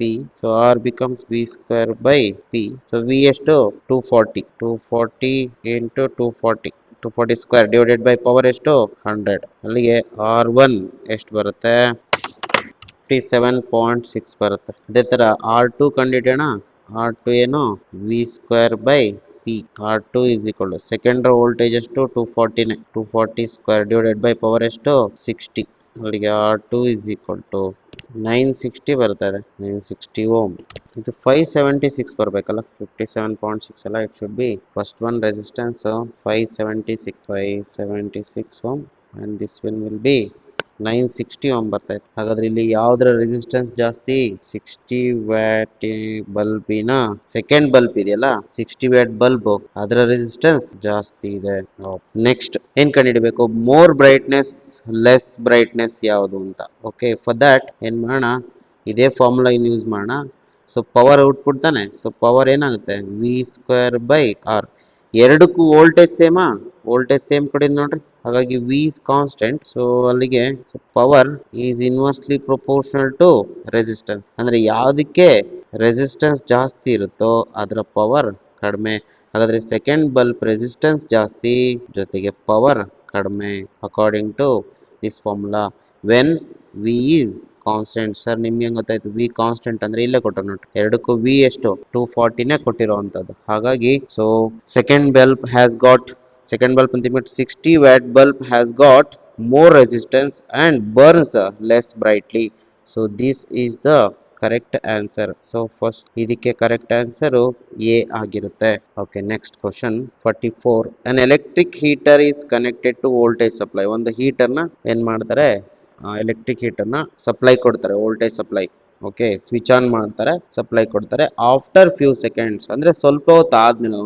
P. So R becomes V square by P. So V ಎಷ್ಟು 240. 240 into 240. 240 square divided by power ಎಷ್ಟು 100. ಅಲ್ಲಿಗೆ R1 ಎಷ್ಟು ಬರುತ್ತೆ? 57.6 ಬರುತ್ತೆ. ಅದೇ ತರ R2 ಕಂಡುಹಿಡಿಯೋಣ. R2 ಏನು? V square by P. R2 is equal to second voltage ಎಷ್ಟು 240. 240 square divided by power ಎಷ್ಟು 60. ಅಲ್ಲಿಗೆ R2 is equal to 960 ಬರ್ತಾರೆ. 960 ಓಮ್. ಇದು 576 ಬರಬೇಕಲ್ಲ, 57.6 ಅಲ್ಲ. It should be first one resistance 576 ohm and this will be 960 ohm ಬರ್ತಾ ಇದೆ. ಹಾಗಾದ್ರೆ ಇಲ್ಲಿ ಯಾವ್ದ್ರ ರೆಸಿಸ್ಟೆನ್ಸ್ ಜಾಸ್ತಿ? 60 ವ್ಯಾಟ್ ಬಲ್ಬಿನ ಸೆಕೆಂಡ್ ಬಲ್ಬ್ ಇದೆಯಲ್ಲ, 60 ವ್ಯಾಟ್ ಬಲ್ಬ್, ಅದರ ರೆಸಿಸ್ಟೆನ್ಸ್ ಜಾಸ್ತಿ ಇದೆ. ನೆಕ್ಸ್ಟ್ ಏನ್ ಕಂಡುಹಿಡಬೇಕು? ಮೋರ್ ಬ್ರೈಟ್ನೆಸ್ ಲೆಸ್ ಬ್ರೈಟ್ನೆಸ್ ಯಾವುದು ಅಂತ. ಓಕೆ, ಫಾರ್ ದಟ್ ಏನ್ ಮಾಡೋಣ? ಇದೇ ಫಾರ್ಮುಲಾ ಯೂಸ್ ಮಾಡೋಣ. ಸೊ ಪವರ್ ಔಟ್ಪುಟ್ ತಾನೆ. ಸೊ ಪವರ್ ಏನಾಗುತ್ತೆ? V square by R. ಎರಡಕ್ಕೂ ವೋಲ್ಟೇಜ್ ಸೇಮಾ? ವೋಲ್ಟೇಜ್ ಸೇಮ್ ಕೊಡಿದ್ ನೋಡ್ರಿ. ಹಾಗಾಗಿ ವಿ ಇಸ್ ಕಾನ್ಸ್ಟೆಂಟ್. ಸೊ ಅಲ್ಲಿಗೆ power is inversely proportional to resistance. ಅಂದ್ರೆ ಯಾವುದಕ್ಕೆ ರೆಸಿಸ್ಟೆನ್ಸ್ ಜಾಸ್ತಿ ಇರುತ್ತೋ ಅದರ ಪವರ್ ಕಡಿಮೆ. ಹಾಗಾದ್ರೆ ಸೆಕೆಂಡ್ ಬಲ್ಬ್ ರೆಸಿಸ್ಟೆನ್ಸ್ ಜಾಸ್ತಿ, ಜೊತೆಗೆ ಪವರ್ ಕಡಿಮೆ, according to this formula. When V is constant. Sir ನಿಮ್ಗೆ ಹೆಂಗ್ ಗೊತ್ತಾಯ್ತು ವಿ ಕಾನ್ಸ್ಟೆಂಟ್ ಅಂದ್ರೆ? ಇಲ್ಲೇ ಕೊಟ್ಟರು ನೋಡಿ. ಎರಡಕ್ಕೂ ವಿ ಎಷ್ಟು 240ನೇ ಕೊಟ್ಟಿರೋವಂಥದ್ದು. ಹಾಗಾಗಿ so second bulb has got, second bulb ಅಂತ 60 watt bulb has got more resistance and burns less brightly. So this is the correct answer. So first ಇದಕ್ಕೆ correct answer A ಆಗಿರುತ್ತೆ. Okay, next question 44. An electric heater is connected to voltage supply. ಒಂದು ಹೀಟರ್ನ ಏನ್ ಮಾಡ್ತಾರೆ? Electric ಹೀಟರ್ನ supply ಕೊಡ್ತಾರೆ, voltage supply. Okay, switch on ಮಾಡ್ತಾರೆ, supply ಕೊಡ್ತಾರೆ. ಆಫ್ಟರ್ ಫ್ಯೂ ಸೆಕೆಂಡ್ಸ್ ಅಂದ್ರೆ ಸ್ವಲ್ಪ ಹೊತ್ತು ಆದ್ಮೇಲೆ,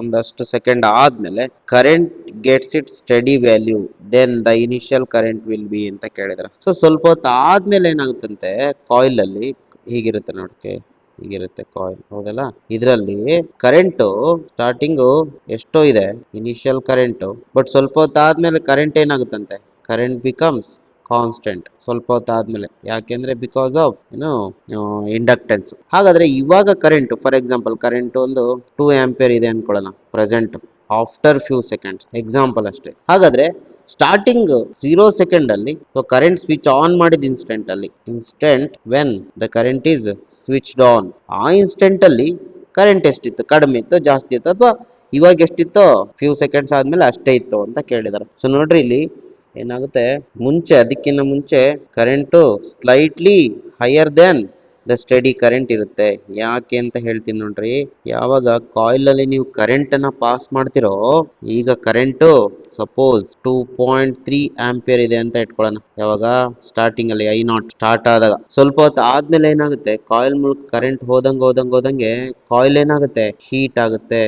ಒಂದಷ್ಟು ಸೆಕೆಂಡ್ ಆದ್ಮೇಲೆ current gets it steady value then the initial current will be ಅಂತ ಕೇಳಿದಾರೆ. ಸೊ ಸ್ವಲ್ಪ ಹೊತ್ತು ಆದ್ಮೇಲೆ ಏನಾಗುತ್ತಂತೆ ಕಾಯಿಲ್ ಅಲ್ಲಿ ಹೀಗಿರುತ್ತೆ ನೋಡಕ್ಕೆ, ಹೀಗಿರುತ್ತೆ ಕಾಯಿಲ್, ಹೌದಲ್ಲ. ಇದರಲ್ಲಿ ಕರೆಂಟ್ ಸ್ಟಾರ್ಟಿಂಗು ಎಷ್ಟೋ ಇದೆ ಇನಿಷಿಯಲ್ ಕರೆಂಟ್, ಬಟ್ ಸ್ವಲ್ಪ ಹೊತ್ತು ಆದ್ಮೇಲೆ ಕರೆಂಟ್ ಏನಾಗುತ್ತಂತೆ, ಕರೆಂಟ್ ಬಿಕಮ್ಸ್ ಕಾನ್ಸ್ಟೆಂಟ್ ಸ್ವಲ್ಪ ಹೊತ್ತು ಆದ್ಮೇಲೆ. ಯಾಕೆಂದ್ರೆ ಬಿಕಾಸ್ ಆಫ್ ಇಂಡಕ್ಟೆನ್ಸ್. ಹಾಗಾದ್ರೆ ಇವಾಗ ಕರೆಂಟ್, ಫಾರ್ ಎಕ್ಸಾಂಪಲ್ ಕರೆಂಟ್ ಒಂದು 2 ಆಂಪಿಯರ್ ಇದೆ ಅನ್ಕೊಳ್ಳೋಣ present, after few seconds example ಅಷ್ಟೇ. ಹಾಗಾದ್ರೆ ಸ್ಟಾರ್ಟಿಂಗ್ 0 ಸೆಕೆಂಡ್ ಅಲ್ಲಿ ಕರೆಂಟ್ ಸ್ವಿಚ್ ಆನ್ ಮಾಡಿದ instant when the current is switched on, ಆ ಇನ್ಸ್ಟೆಂಟ್ ಅಲ್ಲಿ ಕರೆಂಟ್ ಎಷ್ಟಿತ್ತು, ಕಡಿಮೆ ಇತ್ತು ಜಾಸ್ತಿ ಇತ್ತು, ಅಥವಾ ಇವಾಗ ಎಷ್ಟಿತ್ತೋ ಫ್ಯೂ ಸೆಕೆಂಡ್ಸ್ ಆದ್ಮೇಲೆ ಅಷ್ಟೇ ಇತ್ತು ಅಂತ ಕೇಳಿದಾರೆ. ಸೊ ನೋಡ್ರಿ ಇಲ್ಲಿ ಏನಾಗುತ್ತೆ, ಮುಂಚೆ ಅದಕ್ಕಿಂತ ಮುಂಚೆ current slightly higher then the study current ಇರುತ್ತೆ. ಯಾಕೆ ಅಂತ ಹೇಳ್ತೀನಿ ನೋಡ್ರಿ. ಯಾವಾಗ ಕಾಯಿಲ್ ಅಲ್ಲಿ ನೀವು ಕರೆಂಟ್ ಅನ್ನ ಪಾಸ್ ಮಾಡ್ತಿರೋ, ಈಗ ಕರೆಂಟ್ ಸಪೋಸ್ 2.3 ಆಂಪಿಯರ್ ಇದೆ ಅಂತ ಇಟ್ಕೊಳ್ಳೋಣ. ಯಾವಾಗ ಸ್ಟಾರ್ಟಿಂಗ್ ಅಲ್ಲಿ I0 ಸ್ಟಾರ್ಟ್ ಆದಾಗ, ಸ್ವಲ್ಪ ಹೊತ್ತು ಆದ್ಮೇಲೆ ಏನಾಗುತ್ತೆ, ಕಾಯಿಲ್ ಮೂಲಕ ಕರೆಂಟ್ ಹೋದಂಗೆ ಕಾಯಿಲ್ ಏನಾಗುತ್ತೆ, ಹೀಟ್ ಆಗುತ್ತೆ.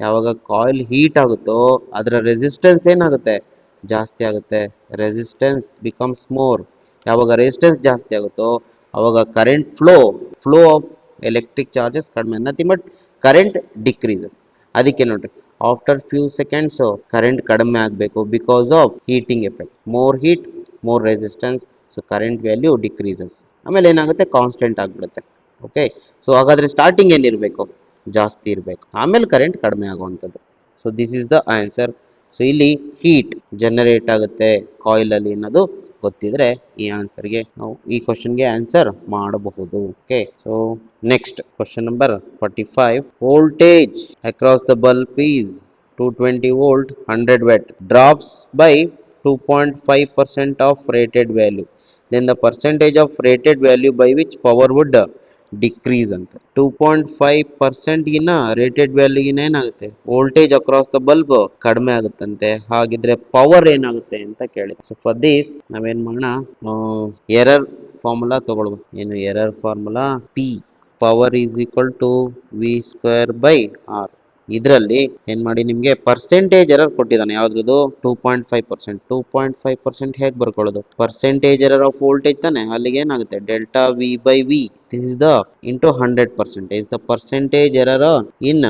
ಯಾವಾಗ ಕಾಯಿಲ್ ಹೀಟ್ ಆಗುತ್ತೋ ಅದರ ರೆಸಿಸ್ಟೆನ್ಸ್ ಏನಾಗುತ್ತೆ, ಜಾಸ್ತಿ ಆಗುತ್ತೆ. Resistance becomes more. ಯಾವಾಗ ರೆಸಿಸ್ಟೆನ್ಸ್ ಜಾಸ್ತಿ ಆಗುತ್ತೋ ಅವಾಗ current flow of electric charges ಕಡಿಮೆ, ನಥಿಂಗ್ ಬಟ್ ಕರೆಂಟ್ ಡಿಕ್ರೀಸಸ್. ಅದಕ್ಕೆ ನೋಡ್ರಿ, ಆಫ್ಟರ್ ಫ್ಯೂ ಸೆಕೆಂಡ್ಸ್ ಕರೆಂಟ್ ಕಡಿಮೆ ಆಗಬೇಕು because of heating effect. More heat more resistance, so current value decreases. ಆಮೇಲೆ ಏನಾಗುತ್ತೆ, ಕಾನ್ಸ್ಟೆಂಟ್ ಆಗಿಬಿಡುತ್ತೆ. ಓಕೆ, ಸೊ ಹಾಗಾದ್ರೆ ಸ್ಟಾರ್ಟಿಂಗ್ ಏನಿರಬೇಕು, ಜಾಸ್ತಿ ಇರಬೇಕು, ಆಮೇಲೆ ಕರೆಂಟ್ ಕಡಿಮೆ ಆಗುವಂಥದ್ದು. So this is the answer. So ಇಲ್ಲಿ ಹೀಟ್ ಜನರೇಟ್ ಆಗುತ್ತೆ ಕಾಯಿಲ್ ಅಲ್ಲಿ ಅನ್ನೋದು ಗೊತ್ತಿದ್ರೆ ಈ ಆನ್ಸರ್ಗೆ ನಾವು ಈ ಕ್ವಶನ್ಗೆ ಆನ್ಸರ್ ಮಾಡಬಹುದು. Okay, so next question number 45. Voltage across the bulb is 220 volt 100 watt drops by 2.5% of rated value, then the percentage of rated value by which power would decrease ಅಂತ. 2.5% ಗಿನ ರೇಟೆಡ್ ವ್ಯಾಲ್ಯೂಗಿನ ಏನಾಗುತ್ತೆ, ವೋಲ್ಟೇಜ್ ಅಕ್ರಾಸ್ ದ ಬಲ್ಬ್ ಕಡಿಮೆ ಆಗುತ್ತಂತೆ. ಹಾಗಿದ್ರೆ power ಏನಾಗುತ್ತೆ ಅಂತ ಕೇಳಿದೆ. So for this ನಾವೇನ್ ಮಾಡೋಣ, error formula ತಗೊಳ್ಬೇಕು. ಏನು error formula, P power is equal to V square by R. ಇದರಲ್ಲಿ ಏನ್ ಮಾಡಿ, ನಿಮ್ಗೆ ಪರ್ಸೆಂಟೇಜ್ ಎರರ್ ಕೊಟ್ಟಿದ್ದಾನೆ. ಯಾವ್ದು, 2.5%. 2.5% ಹೇಗೆ ಬರ್ಕೊಳ್ಳೋದು, ಪರ್ಸೆಂಟೇಜ್ ಎರರ್ ಆಫ್ ವೋಲ್ಟೇಜ್ ತಾನೆ. ಅಲ್ಲಿಗೆ ಏನಾಗುತ್ತೆ, delta V by V, this is the into 100%, the percentage error in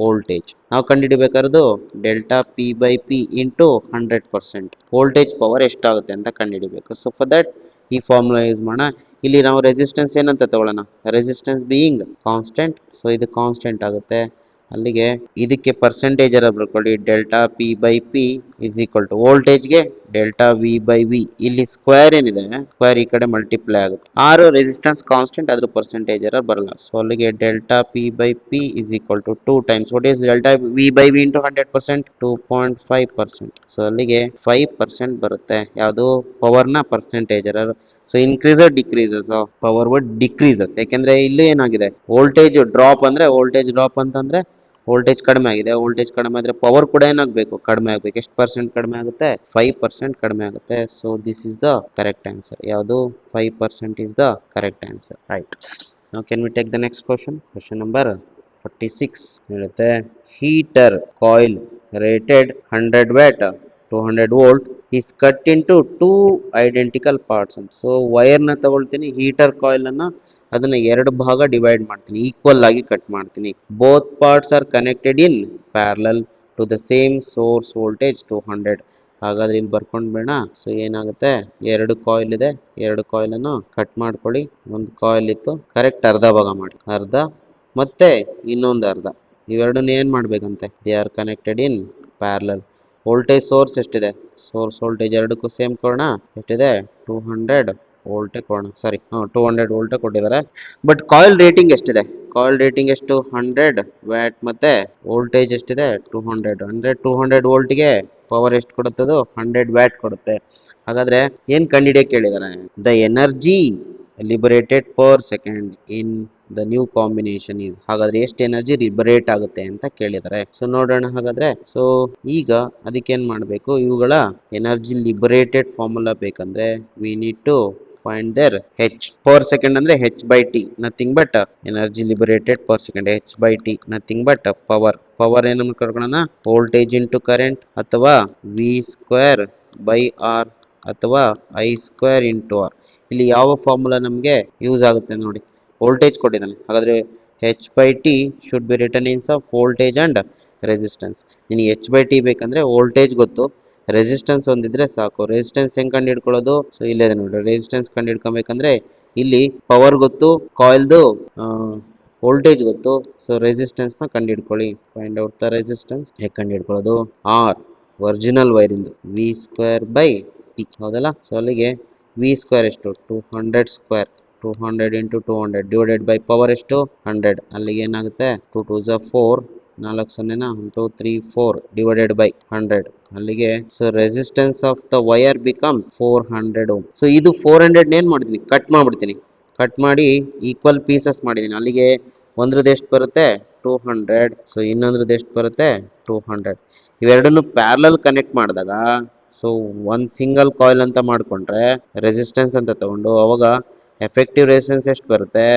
voltage. ನಾವು ಕಂಡುಹಿಡಿಬೇಕಾದ್ರು delta P by P into 100%, voltage power ಎಷ್ಟಾಗುತ್ತೆ ಅಂತ ಕಂಡುಹಿಡಿಬೇಕು. ಸೊ ಫಾರ್ ದಟ್ ಈ ಫಾರ್ಮುಲಾ ಯೂಸ್ ಮಾಡೋಣ. ಇಲ್ಲಿ ನಾವು ರೆಸಿಸ್ಟೆನ್ಸ್ ಏನಂತ ತಗೊಳ್ಳೋಣ, ರೆಸಿಸ್ಟೆನ್ಸ್ ಬೀಯಿಂಗ್ ಕಾನ್ಸ್ಟೆಂಟ್, ಸೊ ಇದು ಕಾನ್ಸ್ಟೆಂಟ್ ಆಗುತ್ತೆ. ಅಲ್ಲಿಗೆ ಇದಕ್ಕೆ ಪರ್ಸೆಂಟೇಜ್ ಎರರ್ ಬರ್ಕೊಳ್ಳಿ, delta P by P is equal to ವೋಲ್ಟೇಜ್ಗೆ ಡೆಲ್ಟಾ ವಿ ಬೈ ವಿ. ಇಲ್ಲಿ ಸ್ಕ್ವೇರ್ ಏನಿದೆ, ಸ್ಕ್ವೇರ್ ಈ ಕಡೆ ಮಲ್ಟಿಪ್ಲೈ ಆಗುತ್ತೆ. ಆರು ರೆಸಿಸ್ಟೆನ್ಸ್ ಕಾನ್ಸ್ಟೆಂಟ್, ಅದ್ರ ಪರ್ಸೆಂಟೇಜ್ ಎರರ್ ಬರಲ್ಲ. ಸೊ ಅಲ್ಲಿಗೆ delta P by P is equal to 2 times what is delta V by V into 100%, 2.5%. So ಅಲ್ಲಿಗೆ 5% ಬರುತ್ತೆ. ಯಾವುದು, ಪವರ್ನ percentage error. So increases decreases, power would decreases. ಯಾಕೆಂದ್ರೆ ಇಲ್ಲಿ ಏನಾಗಿದೆ, ವೋಲ್ಟೇಜ್ ಡ್ರಾಪ್ ಅಂದ್ರೆ, ವೋಲ್ಟೇಜ್ ಡ್ರಾಪ್ ಅಂತಂದ್ರೆ ವೋಲ್ಟೇಜ್ ಕಡಿಮೆ ಆಗಿದೆ. ವೋಲ್ಟೇಜ್ ಕಡಿಮೆ ಆದ್ರೆ ಪವರ್ ಕೂಡ ಏನಾಗಬೇಕು, ಕಡಿಮೆ ಆಗಬೇಕು. ಎಷ್ಟು ಪರ್ಸೆಂಟ್ ಕಡಿಮೆ ಆಗುತ್ತೆ, 5% ಕಡಿಮೆ ಆಗುತ್ತೆ. So this is the correct answer. ಯಾವುದು, 5% is the correct answer. Right. Now can we take the next question. Question number 46 ಹೇಳುತ್ತೆ, heater coil rated 100 watt 200 volt is cut into 2 identical parts. So ವೈರ್ನ ತಗೊಳ್ತೀನಿ, heater coil ಅನ್ನ ಅದನ್ನ ಎರಡು ಭಾಗ divide ಮಾಡ್ತೀನಿ, equal ಆಗಿ ಕಟ್ ಮಾಡ್ತೀನಿ. Both parts are connected in parallel to the same source voltage 200. ಹಾಗಾದ್ರೆ ಇಲ್ಲಿ ಬರ್ಕೊಂಡ್ ಬೇಡ. ಸೊ ಏನಾಗುತ್ತೆ, ಎರಡು ಕಾಯಿಲ್ ಇದೆ, ಎರಡು ಕಾಯಿಲ್ ಅನ್ನು ಕಟ್ ಮಾಡ್ಕೊಳ್ಳಿ. ಒಂದು ಕಾಯಿಲ್ ಇತ್ತು, ಕರೆಕ್ಟ್ ಅರ್ಧ ಭಾಗ ಮಾಡಿ, ಅರ್ಧ ಮತ್ತೆ ಇನ್ನೊಂದು ಅರ್ಧ. ಇವೆರಡನ್ನ ಏನ್ ಮಾಡ್ಬೇಕಂತೆ, they are connected in parallel. Voltage source ಎಷ್ಟಿದೆ, ಸೋರ್ಸ್ ವೋಲ್ಟೇಜ್ ಎರಡಕ್ಕೂ ಸೇಮ್ ಕೊಡೋಣ. ಎಷ್ಟಿದೆ, 200 ವೋಲ್ಟ್ ಕೊಡೋಣ. ಸಾರಿ, 200 ವೋಲ್ಟ್ ಕೊಟ್ಟಿದ್ದಾರೆ. ಬಟ್ ಕಾಯಿಲ್ ರೇಟಿಂಗ್ ಎಷ್ಟಿದೆ, ಕಾಯಿಲ್ ರೇಟಿಂಗ್ ಎಷ್ಟು, 100 ವ್ಯಾಟ್, ಮತ್ತೆ ವೋಲ್ಟೇಜ್ ಎಷ್ಟಿದೆ, 200. ಅಂದ್ರೆ 200 ವೋಲ್ಟ್ಗೆ ಪವರ್ ಎಷ್ಟು ಕೊಡುತ್ತದು, 100 ವ್ಯಾಟ್ ಕೊಡುತ್ತೆ. ಹಾಗಾದ್ರೆ ಏನ್ ಕಂಡುಹಿಡಿಯಕ್ಕೆ ಕೇಳಿದಾರೆ, the energy liberated per second in the new combination is. ಹಾಗಾದ್ರೆ ಎಷ್ಟು ಎನರ್ಜಿ ಲಿಬರೇಟ್ ಆಗುತ್ತೆ ಅಂತ ಕೇಳಿದ್ದಾರೆ. ಸೊ ನೋಡೋಣ. ಹಾಗಾದ್ರೆ ಸೊ ಈಗ ಅದಕ್ಕೇನ್ ಮಾಡಬೇಕು, ಇವುಗಳ ಎನರ್ಜಿ ಲಿಬರೇಟೆಡ್ ಫಾರ್ಮುಲಾ ಬೇಕಂದ್ರೆ we need to find their h per second ಅಂದ್ರೆ h by t, nothing but energy liberated per second, h by t nothing but power. Power ಏನನ್ನು ಕರ್ಕೊಳ್ಳೋಣ, ವೋಲ್ಟೇಜ್ ಇಂಟು ಕರೆಂಟ್ ಅಥವಾ V square by R ಅಥವಾ I square into R. ಇಲ್ಲಿ ಯಾವ formula ನಮಗೆ use ಆಗುತ್ತೆ ನೋಡಿ. Voltage ಕೊಟ್ಟಿದ್ದಾನೆ, ಹಾಗಾದರೆ H by T should be written ಇನ್ಸ್ ಆಫ್ ವೋಲ್ಟೇಜ್ ಆ್ಯಂಡ್ ರೆಸಿಸ್ಟೆನ್ಸ್. ನಿನಗೆ ಎಚ್ ಬೈ ಟಿ ಬೇಕಂದ್ರೆ ವೋಲ್ಟೇಜ್ ಗೊತ್ತು, ರೆಸಿಸ್ಟೆನ್ಸ್ ಒಂದಿದ್ರೆ ಸಾಕು. ರೆಸಿಸ್ಟೆನ್ಸ್ ಹೆಂಗೆ ಕಂಡು ಹಿಡ್ಕೊಳ್ಳೋದು? ಸೊ ಇಲ್ಲೇ ನೋಡಿ, ರೆಸಿಸ್ಟೆನ್ಸ್ ಕಂಡು ಹಿಡ್ಕೊಬೇಕಂದ್ರೆ ಇಲ್ಲಿ ಪವರ್ ಗೊತ್ತು, ಕಾಯಿಲ್ದು ವೋಲ್ಟೇಜ್ ಗೊತ್ತು. ಸೊ ರೆಸಿಸ್ಟೆನ್ಸ್ನ ಕಂಡು ಹಿಡ್ಕೊಳ್ಳಿ. Find out the resistance. ಹೇಗೆ ಕಂಡು ಹಿಡ್ಕೊಳ್ಳೋದು? ಆರ್ ಒರಿಜಿನಲ್ ವೈರಿಂದು ವಿ ಸ್ಕ್ವೇರ್ ಬೈ ಟಿ, ಹೌದಲ್ಲ. ಸೊ ಅಲ್ಲಿಗೆ ವಿ ಸ್ಕ್ವೇರ್ ಎಷ್ಟು? 200 square, 200 into 200 divided by power ಎಷ್ಟು? 100. ಅಲ್ಲಿಗೆ ಏನಾಗುತ್ತೆ? 2 2 ಝ 4, 4 0 1 2 3 4 ಡಿವೈಡೆಡ್ ಬೈ 100. ಅಲ್ಲಿಗೆ so resistance of the wire becomes 400 ohm. So ಇದು 400 ಏನ್ ಮಾಡ್ತೀನಿ? ಕಟ್ ಮಾಡ್ಬಿಡ್ತೀನಿ. ಕಟ್ ಮಾಡಿ ಈಕ್ವಲ್ ಪೀಸಸ್ ಮಾಡಿದ್ದೀನಿ. ಅಲ್ಲಿಗೆ ಒಂದ್ರದ್ದು ಎಷ್ಟು ಬರುತ್ತೆ? 200. ಸೊ ಇನ್ನೊಂದ್ರದ್ದು ಎಷ್ಟು ಬರುತ್ತೆ? 200. ಇವೆರಡನ್ನು ಪ್ಯಾರಲಲ್ ಕನೆಕ್ಟ್ ಮಾಡಿದಾಗ, ಸೊ ಒಂದು ಸಿಂಗಲ್ ಕಾಯಿಲ್ ಅಂತ ಮಾಡಿಕೊಂಡ್ರೆ ರೆಸಿಸ್ಟೆನ್ಸ್ ಅಂತ ತಗೊಂಡು ಅವಾಗ ಎಫೆಕ್ಟಿವ್ ರೆಸಿಸ್ಟೆನ್ಸ್ ಎಷ್ಟು ಬರುತ್ತೆ?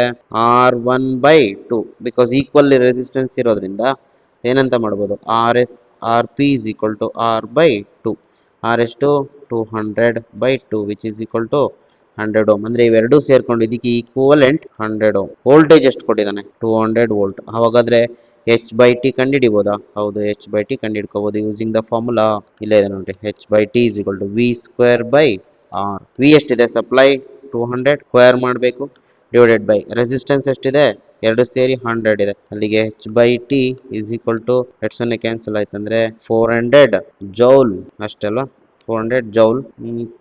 R1/2. ಬಿಕಾಸ್ ಈಕ್ವಲ್ ರೆಸಿಸ್ಟೆನ್ಸ್ ಇರೋದ್ರಿಂದ ಏನಂತ ಮಾಡ್ಬೋದು? RP is equal to R/2. R ಎಷ್ಟು? 200/2 which is equal to 100 ohm. ಅಂದರೆ ಇವೆರಡೂ ಸೇರ್ಕೊಂಡು ಇದಕ್ಕೆ ಈಕ್ವಲೆಂಟ್ 100 ಓಮ್. ವೋಲ್ಟೇಜ್ ಎಷ್ಟು ಕೊಟ್ಟಿದ್ದಾನೆ? 200 ವೋಲ್ಟ್. ಹಾಗಾದರೆ ಎಚ್ ಬೈ ಟಿ ಕಂಡುಹಿಡಿಬೋದಾ? ಹೌದು, ಎಚ್ ಬೈ ಟಿ ಕಂಡುಹಿಡ್ಕೋಬೋದು ಯೂಸಿಂಗ್ ದ ಫಾರ್ಮುಲಾ. ಇಲ್ಲೇ ಇದೆ ನೋಡಿ, H by T is equal to V square by R. V ಎಷ್ಟಿದೆ? ಸಪ್ಲೈ 200 ಸ್ಕ್ವೇರ್ ಮಾಡಬೇಕು, ಡಿವೈಡೆಡ್ ಬೈ ರೆಸಿಸ್ಟೆನ್ಸ್ ಎಷ್ಟಿದೆ? ಎರಡು ಸೇರಿ 100 ಇದೆ. ಅಲ್ಲಿಗೆ H by T is equal to 0 cancel ಆಯ್ತು ಅಂದರೆ 400 ಜೌಲ್ ಅಷ್ಟಲ್ವಾ? 400 ಜೌಲ್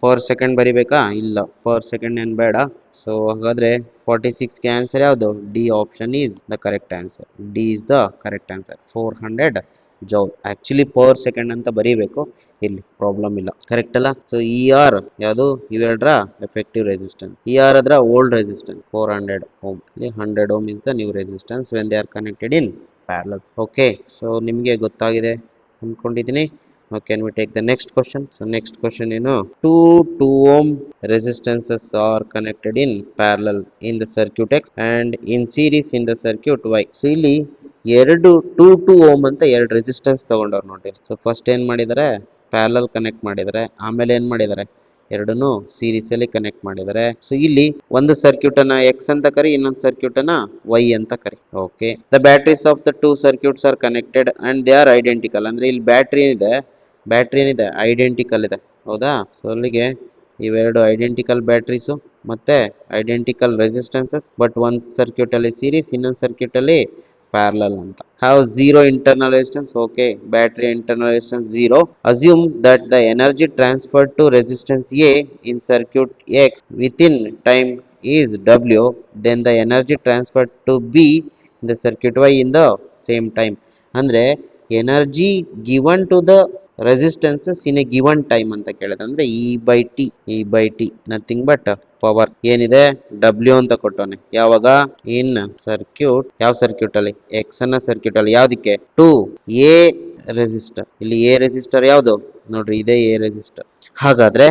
ಪರ್ ಸೆಕೆಂಡ್ ಬರಿಬೇಕಾ? ಇಲ್ಲ, ಪರ್ ಸೆಕೆಂಡ್ ಏನು ಬೇಡ. ಸೊ ಹಾಗಾದರೆ 46ಗೆ ಆನ್ಸರ್ ಯಾವುದು? D option is the correct answer. D is the correct answer. 400 joule. Actually per second ಅಂತ ಬರೀಬೇಕು, ಇಲ್ಲಿ ಪ್ರಾಬ್ಲಮ್ ಇಲ್ಲ. ಕರೆಕ್ಟ್ ಅಲ್ಲ? ಸೊ ಇ ಆರ್ ಯಾವುದು? ಇವೆರಡರ ಎಫೆಕ್ಟಿವ್ ರೆಸಿಸ್ಟೆನ್ಸ್. ಇ ಆರ್ ಅದರ old resistance 400 ohm. 100 ohm is the new resistance when they are connected in parallel. Okay, so ನಿಮಗೆ ಗೊತ್ತಾಗಿದೆ ಅಂದ್ಕೊಂಡಿದ್ದೀನಿ. Now can we take the next question? So next question ಏನು? 2 ohm resistances are connected in parallel in the circuit X and in series in the circuit Y. So ಇಲ್ಲಿ ಎರಡು 2 ohm ಅಂತ ಎರಡು resistance ತಗೊಂಡವ್ರು ನೋಡಿ. So first ಏನು ಮಾಡಿದ್ದಾರೆ? Parallel connect ಮಾಡಿದ್ದಾರೆ. ಆಮೇಲೆ ಏನು ಮಾಡಿದ್ದಾರೆ? ಎರಡನ್ನೂ ಸೀರೀಸಲ್ಲಿ ಕನೆಕ್ಟ್ ಮಾಡಿದ್ದಾರೆ. ಸೊ ಇಲ್ಲಿ ಒಂದು ಸರ್ಕ್ಯೂಟ್ ಅನ್ನ ಎಕ್ಸ್ ಅಂತ ಕರಿ, ಇನ್ನೊಂದು ಸರ್ಕ್ಯೂಟ್ ಅನ್ನ ವೈ ಅಂತ ಕರಿ. Okay, the batteries of the 2 circuits are connected and they are identical. ಅಂದ್ರೆ ಇಲ್ಲಿ ಬ್ಯಾಟ್ರಿ ಏನಿದೆ? ಐಡೆಂಟಿಕಲ್ ಇದೆ, ಹೌದಾ? ಸೊ ಅಲ್ಲಿಗೆ ಇವೆರಡು ಐಡೆಂಟಿಕಲ್ ಬ್ಯಾಟ್ರೀಸು ಮತ್ತೆ ಐಡೆಂಟಿಕಲ್ ರೆಸಿಸ್ಟೆನ್ಸಸ್, ಬಟ್ ಒಂದು ಸರ್ಕ್ಯೂಟ್ ಅಲ್ಲಿ ಸೀರೀಸ್, ಇನ್ನೊಂದು ಸರ್ಕ್ಯೂಟ್ ಅಲ್ಲಿ ಪ್ಯಾರಲಲ್ ಅಂತ. Have zero internal resistance. Okay, battery internal resistance 0. Assume that the energy transferred to resistance A in circuit X within time is W, then the energy transferred to B in the circuit Y in the same time. ಅಂದರೆ energy given to the resistances in a given time ಅಂತ ಕೇಳಿದೆ. ಅಂದ್ರೆ E by T nothing but power ಏನಿದೆ? W ಅಂತ ಕೊಟ್ಟವನೆ. ಯಾವಾಗ? In circuit. ಯಾವ circuit ಅಲ್ಲಿ? ಎಕ್ಸ್ ಅನ್ನ ಸರ್ಕ್ಯೂಟ್ ಅಲ್ಲಿ. ಯಾವ್ದಕ್ಕೆ? To a resistor. ಇಲ್ಲಿ ಎ ರೆಸಿಸ್ಟರ್ ಯಾವುದು? ನೋಡ್ರಿ, ಇದೇ ಎ ರೆಸಿಸ್ಟರ್. ಹಾಗಾದ್ರೆ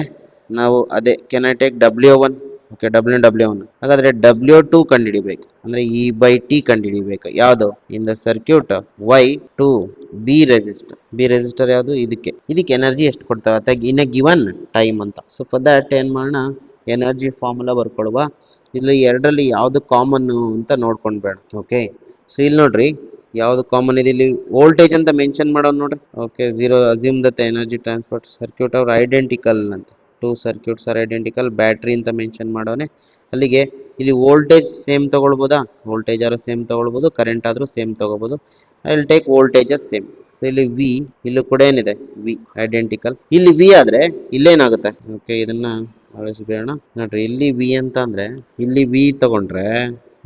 ನಾವು ಅದೇ can I take W1? Okay, W1. ಹಾಗಾದ್ರೆ W2 ಕಂಡುಹಿಡಿಬೇಕು. ಅಂದ್ರೆ ಇ/ಟಿ ಕಂಡುಹಿಡಿಬೇಕು. ಯಾವುದು? In the circuit Y to B resistor ಯಾವುದು? ಇದಕ್ಕೆ ಎನರ್ಜಿ ಎಷ್ಟು ಕೊಡ್ತಾವೆ ಅಥವಾ ಇನ್ ಎ ಗಿವನ್ ಟೈಮ್ ಅಂತ. ಸೊ ಫಾರ್ ದಟ್ ಏನ್ ಮಾಡೋಣ? ಎನರ್ಜಿ ಫಾರ್ಮುಲಾ ಬರ್ಕೊಳುವ. ಇಲ್ಲಿ ಎರಡರಲ್ಲಿ ಯಾವ್ದು ಕಾಮನ್ ಅಂತ ನೋಡ್ಕೊಂಡ್ಬೇಡ. ಓಕೆ, ಸೊ ಇಲ್ಲಿ ನೋಡ್ರಿ, ಯಾವ್ದು ಕಾಮನ್ ಇದೆ? ಇಲ್ಲಿ ವೋಲ್ಟೇಜ್ ಅಂತ ಮೆನ್ಷನ್ ಮಾಡೋದು ನೋಡ್ರಿ. Okay, 0. Assume that energy transfer circuit ಅವ್ರ ಐಡೆಂಟಿಕಲ್ ಅಂತ. 2 ಸರ್ಕ್ಯೂಟ್ಸ್ ಆರ್ ಐಡೆಂಟಿಕಲ್. ಬ್ಯಾಟ್ರಿ ಅಂತ ಮೆನ್ಷನ್ ಮಾಡೋನೆ. ಅಲ್ಲಿಗೆ ಇಲ್ಲಿ ವೋಲ್ಟೇಜ್ ಸೇಮ್ ತಗೊಳ್ಬೋದಾ? ವೋಲ್ಟೇಜ್ ಆದ್ರೂ ಸೇಮ್ ತಗೊಳ್ಬೋದು, ಕರೆಂಟ್ ಆದ್ರೂ ಸೇಮ್ ತಗೋಬಹುದು. I will take voltage same. ಇಲ್ಲಿ ವಿ, ಇಲ್ಲೂ ಕೂಡ ಏನಿದೆ? V identical. ಇಲ್ಲಿ ವಿ ಆದ್ರೆ ಇಲ್ಲೇನಾಗುತ್ತೆ? ಓಕೆ, ಇದನ್ನ ಅಳಿಸ್ಬೇಡ ನೋಡ್ರಿ. ಇಲ್ಲಿ ವಿ ಅಂತ ಅಂದ್ರೆ ಇಲ್ಲಿ ವಿ ತಗೊಂಡ್ರೆ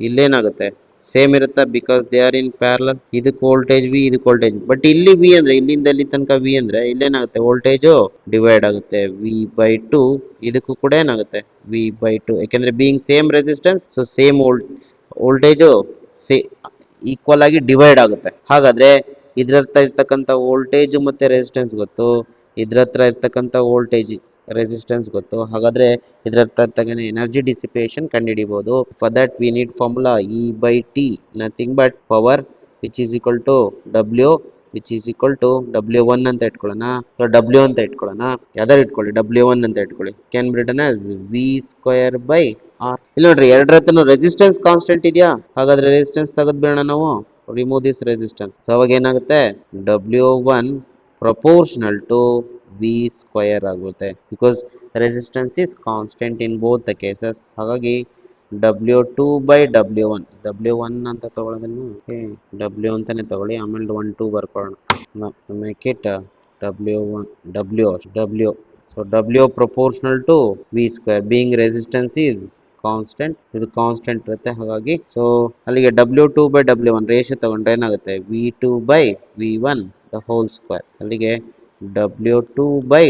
ಇಲ್ಲೇನಾಗುತ್ತೆ? ಸೇಮ್ ಇರುತ್ತಾ? Because they are in parallel. ಇದಕ್ಕೆ ವೋಲ್ಟೇಜ್ ವಿ, ಇದಕ್ಕೆ ವೋಲ್ಟೇಜ್. ಬಟ್ ಇಲ್ಲಿ ವಿ ಅಂದ್ರೆ ಇಲ್ಲಿಂದ ಇಲ್ಲಿ ತನಕ ವಿ ಅಂದ್ರೆ ಇಲ್ಲೇನಾಗುತ್ತೆ? ವೋಲ್ಟೇಜು ಡಿವೈಡ್ ಆಗುತ್ತೆ. V/2. ಇದಕ್ಕೂ ಕೂಡ ಏನಾಗುತ್ತೆ? V/2. ಯಾಕೆಂದ್ರೆ being same resistance, so same voltage equal ಆಗಿ ಡಿವೈಡ್ ಆಗುತ್ತೆ. ಹಾಗಾದ್ರೆ ಇದ್ರ ಹತ್ರ ಇರ್ತಕ್ಕಂಥ ವೋಲ್ಟೇಜ್ ಮತ್ತೆ ರೆಸಿಸ್ಟೆನ್ಸ್ ಗೊತ್ತು, ಇದ್ರ ಹತ್ರ ಇರ್ತಕ್ಕಂಥ ವೋಲ್ಟೇಜ್ ರೆಸಿಸ್ಟೆನ್ಸ್ ಗೊತ್ತು. ಹಾಗಾದ್ರೆ ಇದ್ರ ತಕ್ಕನೆ ಎನರ್ಜಿ ಡಿಸಿಪೇಷನ್ ಕಂಡುಹಿಡಿಬಹುದು. For that we need formula ಇ/ಟಿ, nothing but power which is equal to W which is equal to W1 ಅಂತ ಇಟ್ಕೊಳ್ಳೋಣ, W ಅಂತ ಇಟ್ಕೊಳ್ಳೋಣ, ಯಾವ್ದಾರು ಇಟ್ಕೊಳ್ಳಿ, W1 ಅಂತ ಇಟ್ಕೊಳ್ಳಿ, can be written as V square by R. ಇಲ್ಲಿ ನೋಡ್ರಿ ಎರಡರ ಹತ್ರನು ರೆಸಿಸ್ಟೆನ್ಸ್ ಕಾನ್ಸ್ಟೆಂಟ್ ಇದೆಯಾ, ಹಾಗಾದ್ರೆ ರೆಸಿಸ್ಟೆನ್ಸ್ ತೆಗೆದ್ಬೇಡ ನಾವು, ರಿಮೂವ್ ದಿಸ್ ರೆಸಿಸ್ಟೆನ್ಸ್. ಸೊ ಅವಾಗ ಏನಾಗುತ್ತೆ, W1 proportional to V square ಆಗುತ್ತೆ, because resistance is constant in both the cases. ಹಾಗಾಗಿ W2 ಬೈ W1, W1 ಅಂತ ತಗೊಳ್ಳೋದನ್ನು W ಅಂತಾನೆ ತಗೊಳ್ಳಿ, ಆಮೇಲೆ 1 2 ಬರ್ಕೊಳ್ಳೋಣ. So make it W1 W. So W proportional to V square, being resistance is constant, ಇದು constant ಇರುತ್ತೆ. ಹಾಗಾಗಿ ಸೊ ಅಲ್ಲಿಗೆ W2 ಬೈ W1 ರೇಷಿಯೋ ತಗೊಂಡ್ರೆ ಏನಾಗುತ್ತೆ, V2 by V1 the whole square. ಅಲ್ಲಿಗೆ W2 by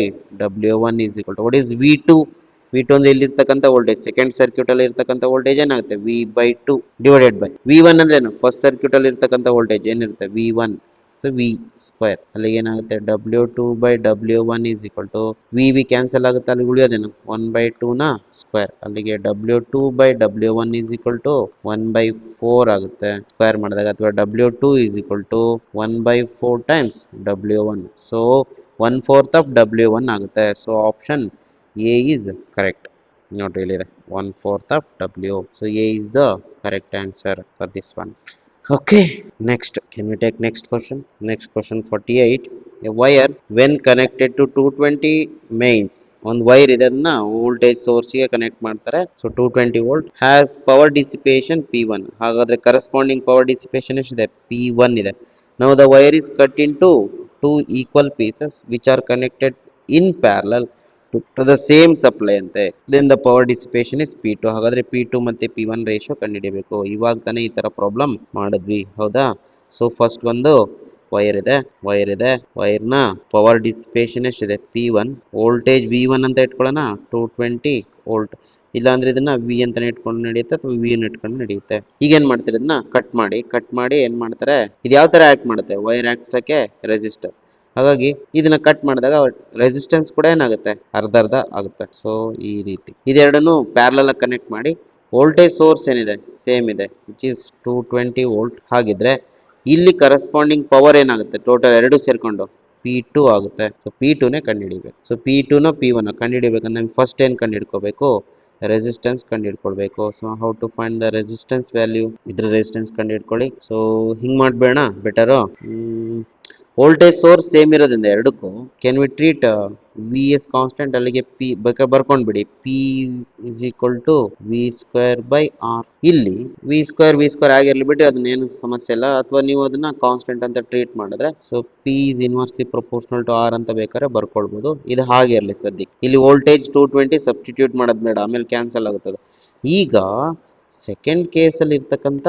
W1 is equal to what is V2. V2 ಅಂದ್ರೆ ಇಲ್ಲಿರ್ತಕ್ಕಂಥ voltage, second circuit ಅಲ್ಲಿ ಇರ್ತಕ್ಕಂಥ ವೋಲ್ಟೇಜ್ ಏನಾಗುತ್ತೆ, V/2 ಡಿವೈಡೆಡ್ ಬೈ V1 ಅಂದ್ರೆ ಏನು, ಫಸ್ಟ್ ಸರ್ಕ್ಯೂಟ್ ಅಲ್ಲಿ ಇರ್ತಕ್ಕಂಥ ವೋಲ್ಟೇಜ್ ಏನಿರುತ್ತೆ, V1. ಸೊ V ಸ್ಕ್ವೇರ್, ಅಲ್ಲಿ ಏನಾಗುತ್ತೆ W2 by W1 is equal to V cancel ಆಗುತ್ತೆ, ಅಲ್ಲಿ ಉಳಿಯೋದೇನು 1/2 ನ ಸ್ಕ್ವೇರ್. ಅಲ್ಲಿಗೆ W2 by W1 is equal to 1/4 ಆಗುತ್ತೆ ಸ್ಕ್ವೇರ್ ಮಾಡಿದಾಗ, ಅಥವಾ W2 is equal to 1/4 times W1. So 1/4 of W1 ಆಗುತ್ತೆ. So option A is correct. Note really 1/4 of W. So A is the correct answer for this one. Okay, next can we take next question? Next question 48. A wire when connected to 220 mains, ಒಂದು wire ಇದನ್ನ voltage ಸೋರ್ಸ್ಗೆ connect ಮಾಡ್ತಾರೆ. So 220 volt has power dissipation P1. ಹಾಗಾದ್ರೆ corresponding power dissipation ಎಷ್ಟಿದೆ, P1 ಇದೆ. Now the wire is cut into two equal pieces which are connected in parallel to the same supply ಅಂತೆ. then the power dissipation is P2. ಹಾಗಾದ್ರೆ P2 ಮತ್ತೆ P1 ratio ಕಂಡುಹಿಡಿಯಬೇಕು. ಇವಾಗ ತಾನೇ ಈ ತರ ಪ್ರಾಬ್ಲಮ್ ಮಾಡಿದ್ವಿ, ಹೌದಾ? ಸೊ ಫಸ್ಟ್ ಒಂದು ವೈರ್ ಇದೆ, ವೈರ್ ನ ಪವರ್ ಡಿಸಿಪೇಷನ್ ಎಷ್ಟಿದೆ, P1. ವೋಲ್ಟೇಜ್ V1 ಅಂತ ಇಟ್ಕೊಳ್ಳೋಣ, 220 ವೋಲ್ಟ್. ಇಲ್ಲ ಅಂದ್ರೆ ಇದನ್ನ V ಅಂತಾನೆ ಇಟ್ಕೊಂಡು ನಡೆಯುತ್ತೆ, ಅಥವಾ V ಅನ್ನು ಇಟ್ಕೊಂಡು ನಡೆಯುತ್ತೆ. ಈಗ ಏನ್ ಮಾಡ್ತಾರೆ, ಇದನ್ನ ಕಟ್ ಮಾಡಿ ಏನ್ ಮಾಡ್ತಾರೆ, ಇದು ಯಾವ ತರ ಆಕ್ಟ್ ಮಾಡುತ್ತೆ, wire acts like A resistor. ಹಾಗಾಗಿ ಇದನ್ನ ಕಟ್ ಮಾಡಿದಾಗ ರೆಸಿಸ್ಟೆನ್ಸ್ ಕೂಡ ಏನಾಗುತ್ತೆ, ಅರ್ಧ ಆಗುತ್ತೆ. ಸೊ ಈ ರೀತಿ ಇದೆರಡನ್ನು ಪ್ಯಾರಲಲ್ ಆಗಿ ಕನೆಕ್ಟ್ ಮಾಡಿ, ವೋಲ್ಟೇಜ್ ಸೋರ್ಸ್ ಏನಿದೆ ಸೇಮ್ ಇದೆ, ವಿಚ್ ಇಸ್ 220 ವೋಲ್ಟ್. ಹಾಗಿದ್ರೆ ಇಲ್ಲಿ ಕರೆಸ್ಪಾಂಡಿಂಗ್ ಪವರ್ ಏನಾಗುತ್ತೆ, ಟೋಟಲ್ ಎರಡು ಸೇರ್ಕೊಂಡು P2 ಆಗುತ್ತೆ. ಸೊ P2ನೇ ಕಂಡುಹಿಡಿಬೇಕು. ಸೊ P2ನ P1 ಕಂಡುಹಿಡಿಬೇಕಂದ್ರೆ ನಮ್ಗೆ ಫಸ್ಟ್ ಏನು ಕಂಡುಹಿಡ್ಕೋಬೇಕು, ರೆಸಿಸ್ಟೆನ್ಸ್ ಕಂಡುಹಿಡ್ಕೊಳ್ಬೇಕು. So how to find the resistance value, ಇದ್ರ ರೆಸಿಸ್ಟೆನ್ಸ್ ಕಂಡುಹಿಡ್ಕೊಳ್ಳಿ. ಸೊ ಹಿಂಗ್ ಮಾಡ್ಬೇಡ, ಬೆಟರು ವೋಲ್ಟೇಜ್ ಸೋರ್ಸ್ ಸೇಮ್ ಇರೋದ್ರಿಂದ ಎರಡಕ್ಕೂ can we treat V as constant. ಅಲ್ಲಿಗೆ ಪಿ ಬೇಕಾದ್ರೆ ಬರ್ಕೊಂಡ್ಬಿಡಿ, P is equal to V square by R. ಇಲ್ಲಿ ವಿ ಸ್ಕ್ವೇರ್ ಆಗಿರ್ಲಿ ಬಿಟ್ಟು ಅದನ್ನೇನು ಸಮಸ್ಯೆ ಇಲ್ಲ, ಅಥವಾ ನೀವು ಅದನ್ನ ಕಾನ್ಸ್ಟೆಂಟ್ ಅಂತ ಟ್ರೀಟ್ ಮಾಡಿದ್ರೆ so P is inversely proportional to R ಅಂತ ಬೇಕಾದ್ರೆ ಬರ್ಕೊಳ್ಬಹುದು. ಇದು ಹಾಗೆ ಇರಲಿ ಸದ್ಯಕ್ಕೆ. ಇಲ್ಲಿ ವೋಲ್ಟೇಜ್ 220 ಸಬ್ಸ್ಟಿಟ್ಯೂಟ್ ಮಾಡೋದು ಬೇಡ, ಆಮೇಲೆ ಕ್ಯಾನ್ಸಲ್ ಆಗುತ್ತದೆ. ಈಗ ಸೆಕೆಂಡ್ ಕೇಸಲ್ಲಿ ಇರ್ತಕ್ಕಂಥ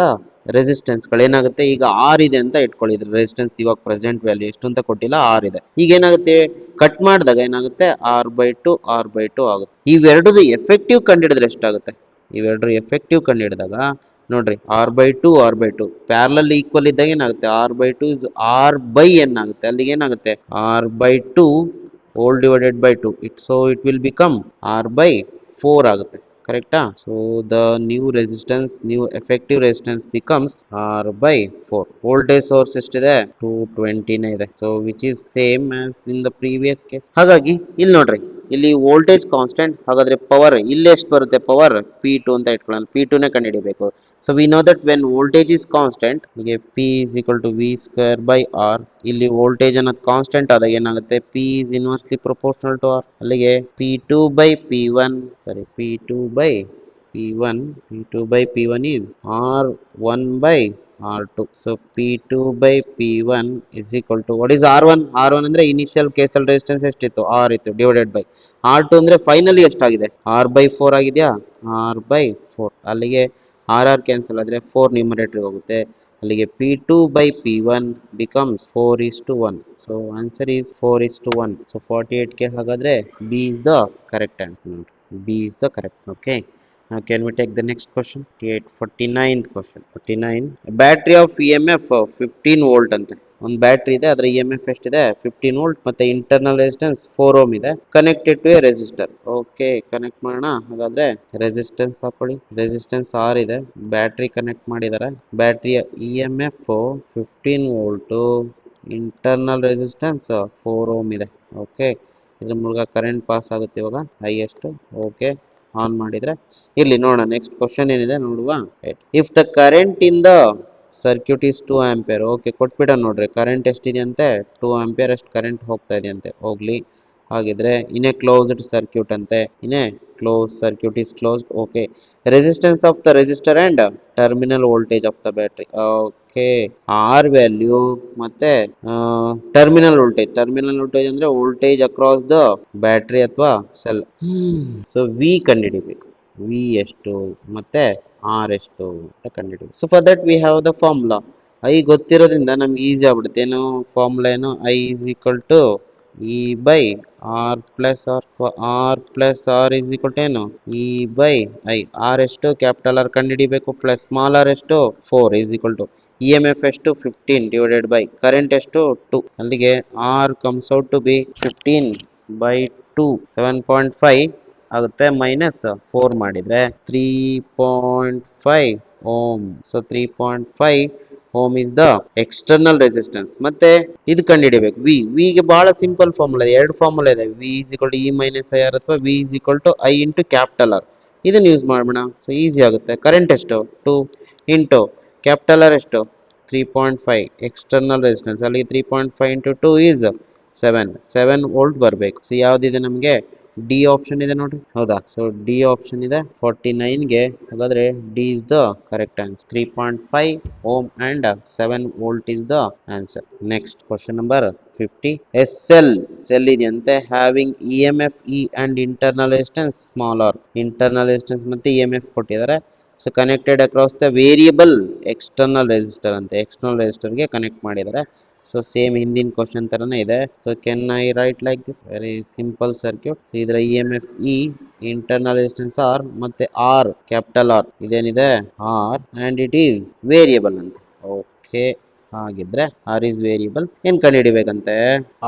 ರೆಸಿಸ್ಟೆನ್ಸ್ಗಳೇನಾಗುತ್ತೆ, ಈಗ ಆರ್ ಇದೆ ಅಂತ ಇಟ್ಕೊಳ್ಳಿದ್ರೆ ರೆಸಿಸ್ಟೆನ್ಸ್ ಇವಾಗ ಪ್ರೆಸೆಂಟ್ ವ್ಯಾಲ್ಯೂ ಎಷ್ಟು ಅಂತ ಕೊಟ್ಟಿಲ್ಲ, ಆರ್ ಇದೆ. ಈಗ ಏನಾಗುತ್ತೆ, ಕಟ್ ಮಾಡಿದಾಗ ಏನಾಗುತ್ತೆ, R/2 ಆಗುತ್ತೆ. ಇವೆರಡದು ಎಫೆಕ್ಟಿವ್ ಕಂಡಿಡಿದ್ರೆ ಎಷ್ಟಾಗುತ್ತೆ, ಇವೆರಡು ಎಫೆಕ್ಟಿವ್ ಕಂಡಿಡಿದಾಗ ನೋಡ್ರಿ R/2 ಪ್ಯಾರಲಲ್ ಈಕ್ವಲ್ ಇದ್ದಾಗ ಏನಾಗುತ್ತೆ, R/2 ಇಸ್ R/N ಆಗುತ್ತೆ. ಅಲ್ಲಿಗೆ ಏನಾಗುತ್ತೆ, R/2 hole divided by 2. So it will become R/4 ಆಗುತ್ತೆ. ಕರೆಕ್ಟಾ? So the new effective resistance becomes R/4. Voltage source ಎಷ್ಟಿದೆ, 220 ಇದೆ. So which is same as in the previous case. ಹಾಗಾಗಿ ಇಲ್ಲಿ ನೋಡ್ರಿ, ಇಲ್ಲಿ ವೋಲ್ಟೇಜ್ ಕಾನ್ಸ್ಟೆಂಟ್, ಹಾಗಾದ್ರೆ ಪವರ್ ಇಲ್ಲಿ ಎಷ್ಟು ಬರುತ್ತೆ, ಪವರ್ P2 ಅಂತ ಇಟ್ಕೊಳ್ಳೋಣ, P2ನೇ ಕಂಡುಹಿಡಿಬೇಕು. So we know that when voltage is constant, ಹೀಗೆ P is equal to V square by R. ಇಲ್ಲಿ ವೋಲ್ಟೇಜ್ ಅನ್ನೋದು ಕಾನ್ಸ್ಟೆಂಟ್ ಆದಾಗ ಏನಾಗುತ್ತೆ, P is inversely proportional to R. ಅಲ್ಲಿಗೆ P2 by P1 is R1 by R2. So P2 by P1 is equal to what is R1? R1 ಅಂದ್ರೆ initial ಕೇಸಲ್ resistance ಎಷ್ಟಿತ್ತು, R ಇತ್ತು, divided by R2 ಅಂದ್ರೆ finally ಎಷ್ಟಾಗಿದೆ, R/4 ಆಗಿದೆಯಾ, R/4. ಅಲ್ಲಿಗೆ R cancel ಆದ್ರೆ 4 numerator ಹೋಗುತ್ತೆ. ಅಲ್ಲಿಗೆ P2 by P1 becomes 4:1. So answer is 4:1. So 48ಗೆ ಹಾಗಾದ್ರೆ B is the correct answer. B is the correct. Okay. Now can we take the next question? 49th question. 49. A battery of EMF 15 volt ಅಂತೆ. ಒಂದು battery ಇದೆ, ಅದರ EMF ಎಷ್ಟಿದೆ, 15 volt, ಮತ್ತೆ internal resistance 4 ohm ಇದೆ, connected to a resistor. Okay, connect ಮಾಡೋಣ. ಹಾಗಾದ್ರೆ resistance ಹಾಕೊಳ್ಳಿ, ರೆಸಿಸ್ಟೆನ್ಸ್ ಆರ್ ಇದೆ, ಬ್ಯಾಟ್ರಿ ಕನೆಕ್ಟ್ ಮಾಡಿದ್ದಾರೆ. ಬ್ಯಾಟ್ರಿಯ EMF 15 volt, internal resistance 4 ohm ಇದೆ. ಓಕೆ, ಇದ್ರ ಮೂಲಕ ಕರೆಂಟ್ ಪಾಸ್ ಆಗುತ್ತೆ ಇವಾಗ ಹೈಯೆಸ್ಟ್. ಓಕೆ, ಆನ್ ಮಾಡಿದ್ರೆ ಇಲ್ಲಿ ನೋಡೋಣ ನೆಕ್ಸ್ಟ್ ಕ್ವಶನ್ ಏನಿದೆ ನೋಡುವ. If the current in the circuit is 2 ampere. Okay, ಕೊಟ್ಬಿಡ ನೋಡ್ರಿ ಕರೆಂಟ್ ಎಷ್ಟಿದೆ ಅಂತೆ 2 ಆಂಪಿಯರ್ ಅಷ್ಟು ಕರೆಂಟ್ ಹೋಗ್ತಾ ಇದೆ ಅಂತೆ. ಹೋಗ್ಲಿ, ಹಾಗಿದ್ರೆ ಇನ್ ಎ ಕ್ಲೋಸ್ಡ್ ಸರ್ಕ್ಯೂಟ್ ಅಂತೆ. In a close circuit is closed. Okay, resistance of the resistor and terminal voltage of the battery. Okay, R value ಮತ್ತೆ ಟರ್ಮಿನಲ್ ವೋಲ್ಟೇಜ್ ಅಂದ್ರೆ ವೋಲ್ಟೇಜ್ ಅಕ್ರಾಸ್ ದ ಬ್ಯಾಟ್ರಿ ಅಥವಾ cell. So V ಕಂಡುಹಿಡಿಬೇಕು. V ಎಷ್ಟು ಮತ್ತೆ R ಎಷ್ಟು ಅಂತ ಕಂಡುಹಿಡಿಬೇಕು. So for that we have the formula. I ಗೊತ್ತಿರೋದ್ರಿಂದ ನಮ್ಗೆ ಈಸಿ ಆಗ್ಬಿಡುತ್ತೆ. ಏನು ಫಾರ್ಮುಲಾ ಏನು? I is equal to E by R plus R is equal to ಏನು? E by I. ಆರ್ ಎಷ್ಟು? ಕ್ಯಾಪಿಟಲ್ ಆರ್ ಕಂಡುಹಿಡಿಬೇಕು. ಪ್ಲಸ್ ಸ್ಮಾಲ್ ಆರ್ ಎಷ್ಟು? 4 is equal to E M F ಎಷ್ಟು? 15 ಡಿವೈಡೆಡ್ ಬೈ ಕರೆಂಟ್ ಎಷ್ಟು? 2. ಅಲ್ಲಿಗೆ R comes out to be 15 by 2 7.5 ಆಗುತ್ತೆ. Minus 4 ಮಾಡಿದ್ರೆ 3.5 ohm. So 3.5 ohm is the external resistance. ಮತ್ತೆ ಇದು ಕಂಡುಹಿಡಿಬೇಕು ಗೆ ಬಹಳ ಸಿಂಪಲ್ ಫಾರ್ಮುಲಾ ಇದೆ. 2 ಫಾರ್ಮುಲಾ ಇದೆ. V is equal to E minus I R ಅಥವಾ V is equal to I into capital R. ಇದನ್ನ ಯೂಸ್ ಮಾಡೋಣ. ಸೊ ಈಸಿ ಆಗುತ್ತೆ. ಕರೆಂಟ್ ಎಷ್ಟು? 2 ಇಂಟು ಕ್ಯಾಪಿಟಲ್ ಆರ್ ಎಷ್ಟು? 3.5 ಎಕ್ಸ್ಟರ್ನಲ್ ರೆಸಿಸ್ಟೆನ್ಸ್. ಅಲ್ಲಿ 3.5 ಇಂಟು 2 ಈಸ್ 7 ವೋಲ್ಟ್ ಬರಬೇಕು. ಸೊ ಯಾವ್ದಿದೆ ನಮಗೆ? ಡಿ ಆಪ್ಷನ್ ಇದೆ ನೋಡ್ರಿ. ಹೌದಾ? ಸೊ ಡಿ ಆಪ್ಷನ್ ಇದೆ 49ಗೆ. ಹಾಗಾದ್ರೆ D is the correct answer. 3.5 ohm and 7 volt is the answer. Next question number 50. S cell ಇದೆಯಂತೆ. Having E M F E and internal resistance small R. Internal resistance ಮತ್ತೆ E M F ಕೊಟ್ಟಿದ್ದಾರೆ. So connected across the variable external resistor ಅಂತೆ. External ರೆಸಿಸ್ಟರ್ಗೆ connect ಮಾಡಿದ್ದಾರೆ. So same ಹಿಂದಿನ question ತರನೇ ಇದೆ. So can I write like this? Very simple circuit. ಇದರ E M F E, internal resistance R ಮತ್ತೆ R capital R ಇದೇನಿದೆ R and it is variable ಅಂತ. ಓಕೆ, ಹಾಗಿದ್ರೆ ಆರ್ ಈಸ್ ವೇರಿಯಬಲ್. ಏನ್ ಕಂಡುಹಿಡಿಬೇಕಂತೆ?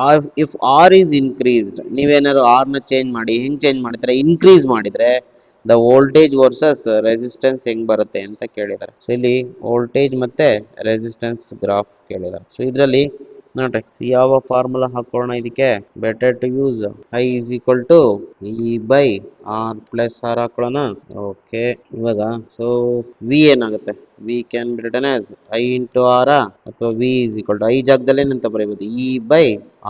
R if R is increased. ನೀವೇನಾದ್ರು R ನ change ಮಾಡಿ. ಹೆಂಗ್ ಚೇಂಜ್ ಮಾಡ್ತಾರೆ? ಇನ್ಕ್ರೀಸ್ ಮಾಡಿದ್ರೆ ದ ವೋಲ್ಟೇಜ್ ವರ್ಸಸ್ ರೆಸಿಸ್ಟೆನ್ಸ್ ಹೆಂಗ್ ಬರುತ್ತೆ ಅಂತ ಕೇಳಿದ್ದಾರೆ. ಸೊ ಇಲ್ಲಿ ವೋಲ್ಟೇಜ್ ಮತ್ತೆ ರೆಸಿಸ್ಟೆನ್ಸ್ ಗ್ರಾಫ್ ಕೇಳಿದ್ದಾರೆ. ಸೊ ಇದರಲ್ಲಿ ನೋಡ್ರಿ ಯಾವ ಫಾರ್ಮುಲಾ ಹಾಕೋಣ ಇದಕ್ಕೆ? Better to use I is equal to E by R plus R ಹಾಕೊಳ್ಳೋಣ. ಓಕೆ, ಇವಾಗ ಸೊ ವಿ ಏನಾಗುತ್ತೆ? V can be written as I into R ಅಥವಾ V is equal to I ಜಾಗದಲ್ಲಿ ಏನಂತ ಬರೀಬಹುದು? E by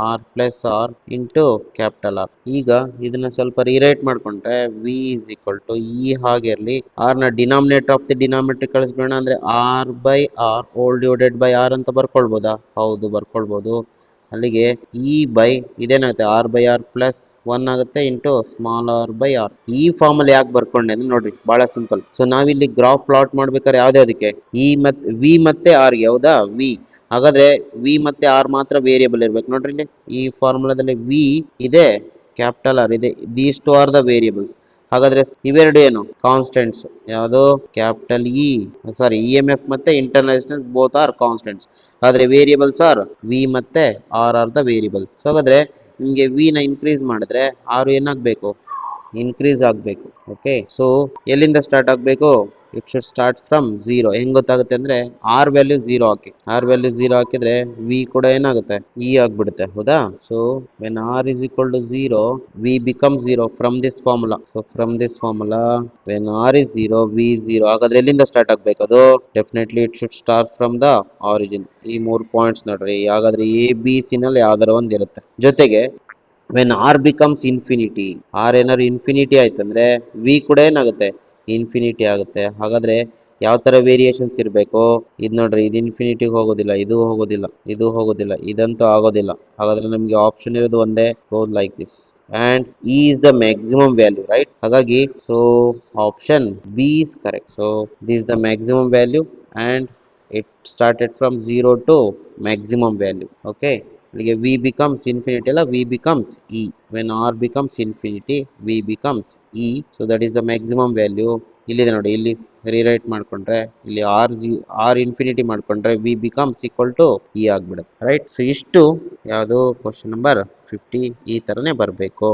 R plus R into capital R. ಈಗ ಇದನ್ನ ಸ್ವಲ್ಪ ರಿರೈಟ್ ಮಾಡ್ಕೊಂಡ್ರೆ V is equal to E ಹಾಗೆ ಇರಲಿ, ಆರ್ ನ ಡಿನಾಮಿನೇಟರ್ ಆಫ್ ದಿ ಡಿನಾಮಿನೇಟರ್ ಕಳಿಸ್ಬೇಡ ಅಂದ್ರೆ R by R hole divided by R ಅಂತ ಬರ್ಕೊಳ್ಬೋದಾ? ಹೌದು, ಬರ್ಕೊಳ್ಬೋದು. ಅಲ್ಲಿಗೆ ಇ ಬೈ ಇದೇನಾಗುತ್ತೆ? ಆರ್ ಬೈ ಆರ್ ಪ್ಲಸ್ 1 ಆಗುತ್ತೆ into small R by R. ಈ ಫಾರ್ಮಲ್ಲಿ ಯಾಕೆ ಬರ್ಕೊಂಡೆ ಅಂದ್ರೆ ನೋಡ್ರಿ ಬಹಳ ಸಿಂಪಲ್. ಸೊ ನಾವಿಲ್ಲಿ ಗ್ರಾಫ್ ಪ್ಲಾಟ್ ಮಾಡ್ಬೇಕಾದ್ರೆ ಯಾವ್ದೇ ಅದಕ್ಕೆ ಇ ಮತ್ತೆ ವಿ ಮತ್ತೆ ಆರ್ ಯಾವ್ದಾ? ವಿ. ಹಾಗಾದ್ರೆ ವಿ ಮತ್ತೆ ಆರ್ ಮಾತ್ರ ವೇರಿಯಬಲ್ ಇರ್ಬೇಕು. ನೋಡ್ರಿ ಇಲ್ಲಿ ಈ ಫಾರ್ಮುಲಾದಲ್ಲಿ ವಿ ಇದೆ, ಕ್ಯಾಪಿಟಲ್ ಆರ್ ಇದೆ. These two R the variables. ಹಾಗಾದ್ರೆ ಇವೆರಡು ಏನು? ಕಾನ್ಸ್ಟೆಂಟ್ಸ್. ಯಾವುದು? ಕ್ಯಾಪಿಟಲ್ ಇ ಸಾರಿ ಇ ಎಮ್ ಎಫ್ ಮತ್ತೆ internal resistance both are constants. ಆದ್ರೆ ವೇರಿಯಬಲ್ಸ್ ಆರ್ ವಿ ಮತ್ತೆ ಆರ್ ದ ವೇರಿಯಬಲ್ಸ್. ಸೊ ಹಾಗಾದ್ರೆ ನಿಮಗೆ ವಿ ನ ಇನ್ಕ್ರೀಸ್ ಮಾಡಿದ್ರೆ ಆರ್ ಏನಾಗಬೇಕು? ಇನ್ಕ್ರೀಸ್ ಆಗಬೇಕು. ಓಕೆ, ಸೊ ಎಲ್ಲಿಂದ ಸ್ಟಾರ್ಟ್ ಆಗಬೇಕು? It should start from 0. ಹೆಂಗ್ ಗೊತ್ತಾಗುತ್ತೆ ಅಂದ್ರೆ ಆರ್ ವ್ಯಾಲ್ಯೂ 0 ಹಾಕಿ. ಆರ್ ವ್ಯಾಲ್ಯೂ 0 ಹಾಕಿದ್ರೆ ವಿ ಕೂಡ ಏನಾಗುತ್ತೆ? ಇ ಆಗ್ಬಿಡುತ್ತೆ. ಹೌದಾ? So when R is equal to 0 V become 0 from this formula. So from this formula when R is 0 V 0. ಹಾಗಾದ್ರೆ ಎಲ್ಲಿಂದ ಸ್ಟಾರ್ಟ್ ಆಗ್ಬೇಕು ಅದು? Definitely it should start from the origin. ಈ 3 ಪಾಯಿಂಟ್ಸ್ ನೋಡ್ರಿ. ಹಾಗಾದ್ರೆ ಎ ಬಿ ಸಿ ನಲ್ಲಿ ಯಾವ್ದಾರ ಒಂದ್ ಇರುತ್ತೆ. ಜೊತೆಗೆ when R becomes infinity, R ಏನಾದ್ರು ಇನ್ಫಿನಿಟಿ ಆಯ್ತಂದ್ರೆ ವಿ ಕೂಡ ಏನಾಗುತ್ತೆ? ಇನ್ಫಿನಿಟಿ ಆಗುತ್ತೆ. ಹಾಗಾದ್ರೆ ಯಾವ ತರ ವೇರಿಯೇಷನ್ಸ್ ಇರಬೇಕು? ಇದು ನೋಡ್ರಿ, ಇದು ಇನ್ಫಿನಿಟಿಗೆ ಹೋಗೋದಿಲ್ಲ, ಇದು ಹೋಗೋದಿಲ್ಲ, ಇದು ಹೋಗೋದಿಲ್ಲ, ಇದಂತೂ ಆಗೋದಿಲ್ಲ. ಹಾಗಾದ್ರೆ ನಮಗೆ ಆಪ್ಷನ್ ಇರೋದು ಒಂದೇ, goes like this. and E is the maximum value, right? ಹಾಗಾಗಿ so option B is correct. So this is the maximum value and it started from 0 to maximum value. Okay, like V becomes infinity ಅಲ್ಲ, V becomes E. When R becomes infinity V becomes E. So that is the maximum value. ಇಲ್ಲಿದೆ ನೋಡಿ, ಇಲ್ಲಿ rewrite ಮಾಡ್ಕೊಂಡ್ರೆ ಇಲ್ಲಿ R infinity ಮಾಡ್ಕೊಂಡ್ರೆ V becomes equal to E ಆಗ್ಬಿಡುತ್ತೆ. Right? So ಇಷ್ಟು ಯಾವುದು ಕ್ವಶನ್ ನಂಬರ್ 50 ಈ ತರನೇ ಬರಬೇಕು.